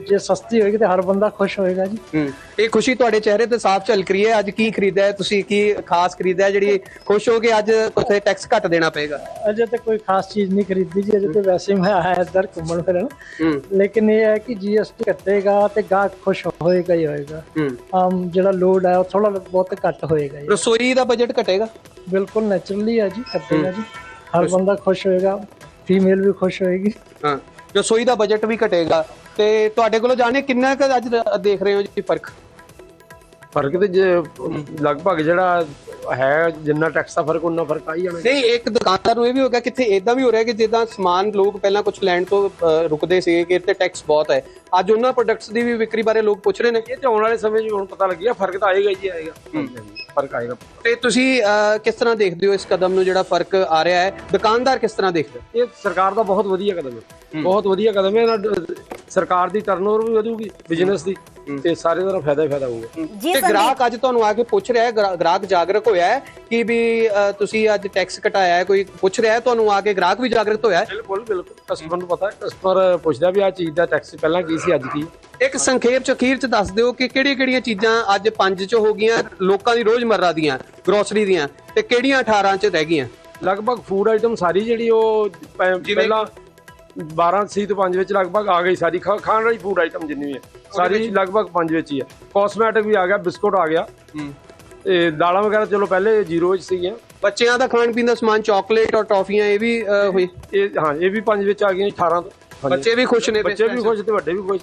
जे सस्ती होगी तो हर बंदा खुश होएगा जी।
ਇਹ ਖੁਸ਼ੀ ਤੁਹਾਡੇ ਚਿਹਰੇ ਤੇ ਸਾਫ਼ ਝਲਕ ਰਹੀ ਹੈ। ਅੱਜ ਕੀ ਖਰੀਦਿਆ ਹੈ ਤੁਸੀਂ, ਕੀ ਖਾਸ ਖਰੀਦਿਆ ਹੈ ਜਿਹੜੀ ਖੁਸ਼ ਹੋ ਕੇ ਅੱਜ ਉੱਥੇ ਟੈਕਸ ਘੱਟ ਦੇਣਾ ਪਏਗਾ?
अजय तो कोई खास चीज नहीं खरीदी जी, अजय तो वैसे ही मैं आया इधर घूमन फिरन, लेकिन ये है कि GST घटेगा तो गाहक खुश होएगा ही होएगा। आम जो लोड है वो थोड़ा बहुत घट होएगा।
रसोई का बजट घटेगा?
बिल्कुल नेचुरली है जी, घटेगा जी, हर बंदा खुश होएगा, फीमेल भी खुश होएगी।
हाँ, रसोई का बजट भी घटेगा। ਤੇ ਤੁਹਾਡੇ ਕੋਲੋਂ ਜਾਣੇ ਕਿੰਨਾ ਕੁ ਅੱਜ ਦੇਖ ਰਹੇ ਹੋ ਜੀ ਫਰਕ?
ਫਰਕ ਤੇ ਲਗਭਗ ਜਿਹੜਾ ਹੈ ਜਿੰਨਾ ਟੈਕਸ ਦਾ ਫਰਕ ਉਹਨਾਂ ਫਰਕ ਆ ਹੀ ਜਾਣਾ।
ਨਹੀਂ, ਇੱਕ ਦੁਕਾਨਦਾਰ ਨੂੰ ਇਹ ਵੀ ਹੋ ਗਿਆ, ਕਿੱਥੇ ਇਦਾਂ ਵੀ ਹੋ ਰਿਹਾ ਕਿ ਜਿੱਦਾਂ ਸਮਾਨ ਲੋਕ ਪਹਿਲਾਂ ਕੁਝ ਲੈਣ ਤੋਂ ਰੁਕਦੇ ਸੀਗੇ ਕਿ ਇੱਥੇ ਟੈਕਸ ਬਹੁਤ ਹੈ, ਅੱਜ ਉਹਨਾਂ ਪ੍ਰੋਡਕਟਸ ਦੀ ਵੀ ਵਿਕਰੀ ਬਾਰੇ ਲੋਕ ਪੁੱਛ ਰਹੇ ਨੇ।
ਇਹ ਤੇ ਆਉਣ ਵਾਲੇ ਸਮੇਂ 'ਚ ਹੁਣ ਪਤਾ ਲੱਗਿਆ, ਫਰਕ ਤਾਂ ਆਏਗਾ ਹੀ ਆਏਗਾ, ਫਰਕ ਆਏਗਾ।
ਤੇ ਤੁਸੀਂ ਕਿਸ ਤਰ੍ਹਾਂ ਦੇਖਦੇ ਹੋ ਇਸ ਕਦਮ ਨੂੰ, ਜਿਹੜਾ ਫਰਕ ਆ ਰਿਹਾ ਹੈ, ਦੁਕਾਨਦਾਰ ਕਿਸ ਤਰ੍ਹਾਂ ਦੇਖਦੇ?
ਇਹ ਸਰਕਾਰ ਦਾ ਬਹੁਤ ਵਧੀਆ ਕਦਮ ਹੈ, ਬਹੁਤ ਵਧੀਆ ਕਦਮ ਹੈ। ਸਰਕਾਰ ਦੀ ਟਰਨਓਵਰ ਵੀ ਵਧੂਗੀ, ਬਿਜ਼ਨਸ ਦੀ, ਤੇ ਸਾਰੇ ਦਾ ਫਾਇਦਾ ਹੀ ਫਾਇਦਾ ਹੋਊਗਾ।
ਤੇ ਗ੍ਰਾਹਕ ਅੱਜ ਤੁਹਾਨੂੰ ਆ ਕੇ ਪੁੱਛ ਰਿਹਾ ਹੈ, ਗ੍ਰਾਹਕ ਜਾਗਰੂਕ ਹੋਇਆ ਹੈ ਕਿ ਵੀ ਤੁਸੀਂ ਅੱਜ ਟੈਕਸ ਘਟਾਇਆ ਹੈ, ਕੋਈ ਪੁੱਛ ਰਿਹਾ ਹੈ ਤੁਹਾਨੂੰ ਆ ਕੇ, ਗ੍ਰਾਹਕ ਵੀ ਜਾਗਰੂਕ ਹੋਇਆ ਹੈ?
ਬਿਲਕੁਲ ਬਿਲਕੁਲ, ਕਸਟਮਰ ਨੂੰ ਪਤਾ ਹੈ, ਕਸਟਮਰ ਪੁੱਛਦਾ ਵੀ ਆਹ ਚੀਜ਼ ਦਾ ਟੈਕਸ ਪਹਿਲਾਂ ਕੀ ਸੀ, ਅੱਜ ਕੀ।
ਇੱਕ ਸੰਖੇਪ ਚ ਅਖੀਰ ਚ ਦੱਸ ਦਿਓ ਕਿ ਕਿਹੜੀਆਂ ਚੀਜ਼ਾਂ ਅੱਜ 5 ਚ ਹੋ ਗਈਆਂ ਲੋਕਾਂ ਦੀ ਰੋਜ਼ਮਰਰਾ ਦੀਆਂ ਗਰੋਸਰੀ ਦੀਆਂ, ਤੇ ਕਿਹੜੀਆਂ 18 ਚ ਰਹਿ ਗਈਆਂ?
ਲਗਭਗ ਫੂਡ ਆਈਟਮ ਸਾਰੀ ਜਿਹੜੀ ਉਹ ਪਹਿਲਾਂ 12 ਸੀ ਤੋਂ 5 ਵਿੱਚ ਲਗਭਗ ਆ ਗਈ ਸਾਰੀ, ਖਾਣ ਵਾਲੀ ਫੂਡ ਆਈਟਮ ਜਿੰਨੀ ਵੀ ਹੈ ਸਾਰੀ ਲਗਭਗ 5 ਵਿੱਚ ਹੀ ਹੈ। ਕਾਸਮੈਟਿਕ ਵੀ ਆ ਗਿਆ, ਬਿਸਕੁਟ ਆ ਗਿਆ, ਤੇ ਦਾਲਾਂ ਵਗੈਰਾ ਚਲੋ ਪਹਿਲੇ 0 ਵਿੱਚ ਸੀਗੀਆਂ।
ਬੱਚਿਆਂ ਦਾ ਖਾਣ ਪੀਣ ਦਾ ਸਮਾਨ, ਚਾਕਲੇਟ ਔਰ ਟੌਫੀਆਂ, ਇਹ ਵੀ ਹੋਈ?
ਇਹ ਵੀ 5 ਵਿੱਚ ਆ ਗਈਆਂ, 18 ਤੋਂ।
ਬੱਚੇ ਵੀ ਖੁਸ਼ ਨੇ?
ਬੱਚੇ ਵੀ ਖੁਸ਼ ਤੇ ਵੱਡੇ ਵੀ ਖੁਸ਼,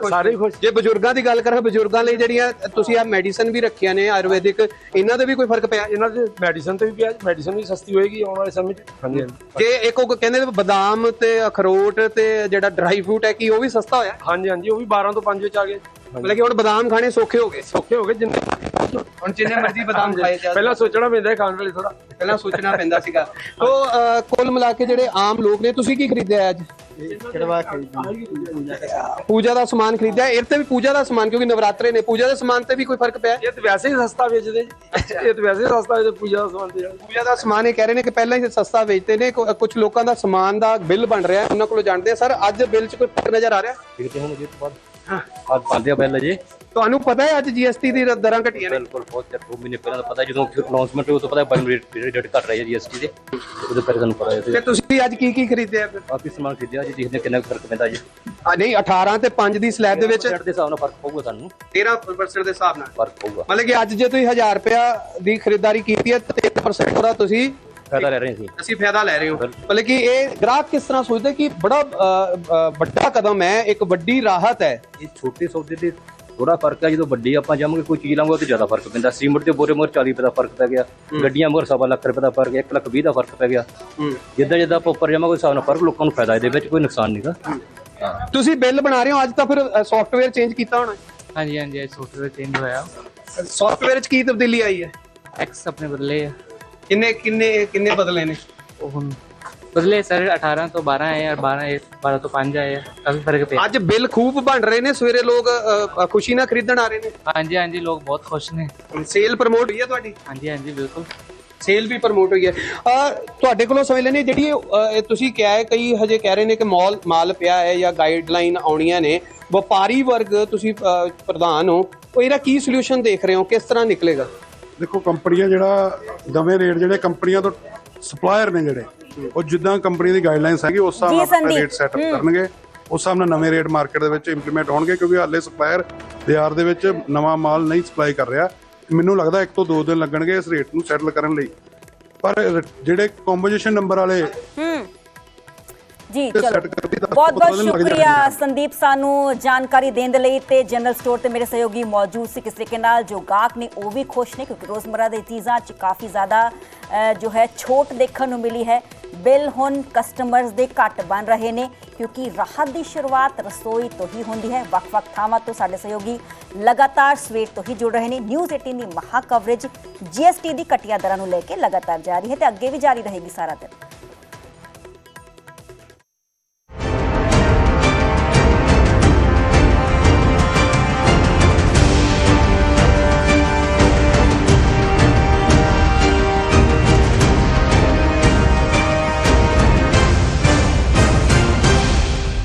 ਸਾਰੇ ਖੁਸ਼।
ਜੇ ਬਜ਼ੁਰਗਾਂ ਦੀ ਗੱਲ ਕਰਾਂ, ਬਜ਼ੁਰਗਾਂ ਲਈ ਜਿਹੜੀਆਂ ਤੁਸੀਂ ਆ ਮੈਡੀਸਨ ਵੀ ਰੱਖੀਆਂ ਨੇ ਆਯੁਰਵੈਦਿਕ, ਇਹਨਾਂ ਤੇ ਵੀ ਕੋਈ ਫਰਕ ਪਿਆ?
ਇਹਨਾਂ ਦੇ ਮੈਡੀਸਨ ਤੇ ਵੀ ਪਿਆ, ਮੈਡੀਸਨ ਵੀ ਸਸਤੀ ਹੋਏਗੀ ਆਉਣ ਵਾਲੇ ਸਮੇਂ 'ਚ। ਹਾਂਜੀ ਹਾਂਜੀ।
ਜੇ ਇੱਕ ਉਹ ਕਹਿੰਦੇ ਬਦਾਮ ਤੇ ਅਖਰੋਟ ਤੇ ਜਿਹੜਾ ਡਰਾਈ ਫਰੂਟ ਹੈ, ਕੀ ਉਹ ਵੀ ਸਸਤਾ ਹੋਇਆ?
ਹਾਂਜੀ ਹਾਂਜੀ, ਉਹ ਵੀ 12 ਤੋਂ 5 ਵਿੱਚ ਆ ਗਏ।
ਮਤਲਬ ਕਿ ਹੁਣ ਬਦਾਮ ਖਾਣੇ ਸੌਖੇ ਹੋ ਗਏ?
ਸੌਖੇ ਹੋ ਗਏ, ਜਿੰਨੇ
ਹੁਣ ਜਿੰਨੇ ਮਰਜ਼ੀ ਬਦਾਮ ਖਾਏ ਜਾ।
ਪਹਿਲਾਂ ਸੋਚਣਾ ਪੈਂਦਾ ਖਾਣ ਵੇਲੇ, ਥੋੜਾ
ਪਹਿਲਾਂ ਸੋਚਣਾ ਪੈਂਦਾ ਸੀਗਾ। ਤੋ ਕੁੱਲ ਮਿਲਾ ਕੇ ਜਿਹੜੇ ਆਮ ਲੋਕ ਨੇ, ਤੁਸੀਂ ਕੀ ਖਰੀਦਿਆ ਅੱਜ? ਪੂਜਾ ਦਾ ਸਮਾਨ ਖਰੀਦਿਆ। ਇਹ ਤੇ ਵੀ ਪੂਜਾ ਦਾ ਸਮਾਨ, ਕਿਉਂਕਿ ਨਵਰਾਤਰੇ ਨੇ, ਪੂਜਾ ਦੇ ਸਮਾਨ ਤੇ ਵੀ ਕੋਈ ਫਰਕ ਪਿਆ?
ਇਹ ਤੇ ਵੈਸੇ ਹੀ ਸਸਤਾ ਵੇਚਦੇ, ਇਹ ਤੇ ਵੈਸੇ ਹੀ ਸਸਤਾ ਵੇਚਦੇ ਪੂਜਾ ਦਾ ਸਮਾਨ। ਤੇ
ਪੂਜਾ ਦਾ ਸਮਾਨ ਇਹ ਕਹਿ ਰਹੇ ਨੇ ਕਿ ਪਹਿਲਾਂ ਹੀ ਸਸਤਾ ਵੇਚਦੇ ਨੇ। ਕੁਝ ਲੋਕਾਂ ਦਾ ਸਮਾਨ ਦਾ ਬਿੱਲ ਬਣ ਰਿਹਾ, ਉਹਨਾਂ ਕੋਲੋਂ ਜਾਣਦੇ ਆ। ਸਰ, ਅੱਜ ਬਿੱਲ 'ਚ ਕੋਈ ਫਰਕ ਨਜ਼ਰ ਆ ਰਿਹਾ?
ਅੱਜ ਪਾਉਂਦੇ ਆ ਬਿੱਲ ਜੀ।
ਤੁਹਾਨੂੰ ਪਤਾ ਹੈ ਅੱਜ GST ਦੀ ਦਰਾਂ ਘਟੀਆਂ ਨੇ?
ਬਿਲਕੁਲ, ਬਹੁਤ ਚਿਰ 2 ਮਹੀਨੇ ਪਹਿਲਾਂ ਪਤਾ, ਜਦੋਂ ਅਨਾਉਂਸਮੈਂਟ ਹੋਈ ਉਦੋਂ ਪਤਾ ਰੇਟ ਘਟ ਰਹੀ ਹੈ GST ਦੇ, ਉਦੋਂ ਪਹਿਲਾਂ ਤੁਹਾਨੂੰ ਪਤਾ ਹੈ।
ਤੇ ਤੁਸੀਂ ਅੱਜ ਕੀ ਖਰੀਦਿਆ ਫਿਰ?
ਕਾਫੀ ਸਮਾਨ ਖਰੀਦਿਆ ਜੀ, ਦੇਖਦੇ ਕਿੰਨਾ ਫਰਕ ਪੈਂਦਾ ਜੀ।
ਨਹੀਂ, 18 ਤੇ 5 ਦੀ ਸਲੈਬ ਦੇ ਵਿੱਚ
ਦੇ ਹਿਸਾਬ ਨਾਲ ਫਰਕ ਪਊਗਾ ਤੁਹਾਨੂੰ,
13% ਦੇ ਹਿਸਾਬ ਨਾਲ
ਫਰਕ ਪਊਗਾ।
ਮਤਲਬ ਕਿ ਅੱਜ ਜੇ ਤੁਸੀਂ 1000 ਰੁਪਇਆ ਦੀ ਖਰੀਦਦਾਰੀ ਕੀਤੀ ਹੈ, 13% ਉਹਦਾ ਤੁਸੀਂ
ਫਾਇਦਾ ਲੈ ਰਹੇ ਸੀ,
ਅਸੀਂ ਫਾਇਦਾ ਲੈ ਰਹੇ ਹੋ। ਮਤਲਬ ਕਿ ਇਹ ਗ੍ਰਾਹਕ ਕਿਸ ਤਰ੍ਹਾਂ ਸੋਚਦੇ ਕਿ ਬੜਾ ਵੱਡਾ ਕਦਮ ਹੈ, ਇੱਕ ਵੱਡੀ ਰਾਹਤ ਹੈ?
ਇਹ ਛੋਟੇ ਸੌਦੇ ਦੇ ਥੋੜਾ ਫਰਕ ਹੈ, ਜਦੋਂ ਵੱਡੀ ਆਪਾਂ ਜਾਵਾਂਗੇ ਕੋਈ ਚੀਜ਼ ਲਾਵਾਂਗੇ ਤਾਂ ਜ਼ਿਆਦਾ ਫਰਕ ਪੈਂਦਾ। ਸੀਮਿੰਟ ਤੇ ਬੋਰੇ ਮੋਰ 40 ਰੁਪਏ ਦਾ ਫਰਕ ਪੈ ਗਿਆ, ਗੱਡੀਆਂ ਮੋਰ 1.25 ਲੱਖ ਰੁਪਏ ਦਾ ਫਰਕ, 1 ਲੱਖ 20 ਦਾ ਫਰਕ ਪੈ ਗਿਆ। ਜਿੱਦਾਂ ਜਿੱਦਾਂ ਆਪਾਂ ਉੱਪਰ ਜਾਵਾਂਗੇ ਉਸ ਹਿਸਾਬ ਨਾਲ ਫਰਕ, ਲੋਕਾਂ ਨੂੰ ਫਾਇਦਾ, ਇਹਦੇ ਵਿੱਚ ਕੋਈ ਨੁਕਸਾਨ ਨਹੀਂਗਾ।
ਤੁਸੀਂ ਬਿੱਲ ਬਣਾ ਰਹੇ ਹੋ ਅੱਜ, ਤਾਂ ਫਿਰ ਸੌਫਟਵੇਅਰ ਚੇਂਜ ਕੀਤਾ ਹੋਣਾ?
ਹਾਂਜੀ ਹਾਂਜੀ, ਸੌਫਟਵੇਅਰ ਚੇਂਜ ਹੋਇਆ।
ਸੌਫਟਵੇਅਰ 'ਚ ਕੀ ਤਬਦੀਲੀ ਆਈ ਹੈ?
ਟੈਕਸ ਆਪਣੇ ਬਦਲੇ ਆ।
ਕਿੰਨੇ ਬਦਲੇ ਨੇ?
ਉਹ ਹੁਣ ਬਦਲੇ ਸਰ, 18 ਤੋਂ 12 ਆਏ, 12 ਤੋਂ 5 ਆਏ, ਕਾਫੀ ਫਰਕ ਪਿਆ।
ਅੱਜ ਬਿੱਲ ਖੂਬ ਬਣ ਰਹੇ ਨੇ, ਸਵੇਰੇ ਲੋਕ ਖੁਸ਼ੀ ਨਾਲ ਖਰੀਦਣ ਆ ਰਹੇ ਨੇ।
ਹਾਂਜੀ ਹਾਂਜੀ, ਲੋਕ ਬਹੁਤ ਖੁਸ਼ ਨੇ।
ਸੇਲ ਪ੍ਰਮੋਟ ਹੋਈ ਹੈ ਤੁਹਾਡੀ?
ਹਾਂਜੀ ਹਾਂਜੀ, ਬਿਲਕੁਲ
ਸੇਲ ਵੀ ਪ੍ਰਮੋਟ ਹੋਈ ਹੈ। ਤੁਹਾਡੇ ਕੋਲੋਂ ਸਮਝ ਲੈਣੇ, ਜਿਹੜੀ ਤੁਸੀਂ ਕਿਹਾ ਹੈ, ਕਈ ਹਜੇ ਕਹਿ ਰਹੇ ਨੇ ਕਿ ਮਾਲ ਪਿਆ ਹੈ ਜਾਂ ਗਾਈਡਲਾਈਨ ਆਉਣੀਆਂ ਨੇ, ਵਪਾਰੀ ਵਰਗ ਤੁਸੀਂ ਪ੍ਰਧਾਨ ਹੋ, ਉਹ ਇਹਦਾ ਕੀ ਸੋਲੂਸ਼ਨ ਦੇਖ ਰਹੇ ਹੋ, ਕਿਸ ਤਰ੍ਹਾਂ ਨਿਕਲੇਗਾ?
ਦੇਖੋ, ਕੰਪਨੀਆਂ ਜਿਹੜਾ ਨਵੇਂ ਰੇਟ, ਜਿਹੜੇ ਕੰਪਨੀਆਂ ਤੋਂ ਸਪਲਾਇਰ ਨੇ ਜਿਹੜੇ, ਉਹ ਜਿੱਦਾਂ ਕੰਪਨੀ ਦੀ ਗਾਈਡਲਾਈਨਸ ਹੈਗੀ ਉਸ ਹਿਸਾਬ ਨਾਲ ਰੇਟ ਸੈਟਅਪ ਕਰਨਗੇ, ਉਸ ਹਿਸਾਬ ਨਾਲ ਨਵੇਂ ਰੇਟ ਮਾਰਕੀਟ ਦੇ ਵਿੱਚ ਇੰਪਲੀਮੈਂਟ ਹੋਣਗੇ। ਕਿਉਂਕਿ ਹਾਲੇ ਸਪਲਾਇਰ ਬਾਜ਼ਾਰ ਦੇ ਵਿੱਚ ਨਵਾਂ ਮਾਲ ਨਹੀਂ ਸਪਲਾਈ ਕਰ ਰਿਹਾ। ਮੈਨੂੰ ਲੱਗਦਾ 1 ਤੋਂ 2 ਦਿਨ ਲੱਗਣਗੇ ਇਸ ਰੇਟ ਨੂੰ ਸੈਟਲ ਕਰਨ ਲਈ। ਪਰ ਜਿਹੜੇ ਕੰਪੋਜੀਸ਼ਨ ਨੰਬਰ ਵਾਲੇ
ਜੀ, ਚਲੋ ਬਹੁਤ ਬਹੁਤ ਸ਼ੁਕਰੀਆ ਸੰਦੀਪ ਸਾਨੂੰ ਜਾਣਕਾਰੀ ਦੇਣ ਦੇ ਲਈ। ਤੇ ਜਨਰਲ ਸਟੋਰ ਤੇ ਮੇਰੇ ਸਹਿਯੋਗੀ ਮੌਜੂਦ ਸੀ। ਕਿਸ ਤਰੀਕੇ ਨਾਲ ਜੋ ਗਾਹਕ ਨੇ ਉਹ ਵੀ ਖੁਸ਼ ਨੇ, ਕਿਉਂਕਿ ਰੋਜ਼ਮਰਾ ਦੀ ਚੀਜ਼ਾਂ 'ਚ ਕਾਫੀ ਜ਼ਿਆਦਾ ਜੋ ਹੈ ਛੋਟ ਦੇਖਣ ਨੂੰ ਮਿਲੀ ਹੈ। ਬਿੱਲ ਹੁਣ ਕਸਟਮਰਸ ਦੇ ਘੱਟ ਬਣ ਰਹੇ ਨੇ, ਕਿਉਂਕਿ ਰਾਹਤ ਦੀ ਸ਼ੁਰੂਆਤ ਰਸੋਈ ਤੋਂ ਹੀ ਹੁੰਦੀ ਹੈ। ਵੱਖ-ਵੱਖ ਥਾਵਾਂ ਤੋਂ ਸਾਡੇ ਸਹਿਯੋਗੀ ਲਗਾਤਾਰ ਸਵੇਰ ਤੋਂ ਹੀ ਜੁੜ ਰਹੇ ਨੇ। ਨਿਊਜ਼ 18 ਦੀ ਮਹਾ ਕਵਰੇਜ GST ਦੀ ਘਟੀਆਂ ਦਰਾਂ ਨੂੰ ਲੈ ਕੇ ਲਗਾਤਾਰ ਜਾਰੀ ਹੈ ਤੇ ਅੱਗੇ ਵੀ ਜਾਰੀ ਰਹੇਗੀ ਸਾਰਾ ਦਿਨ।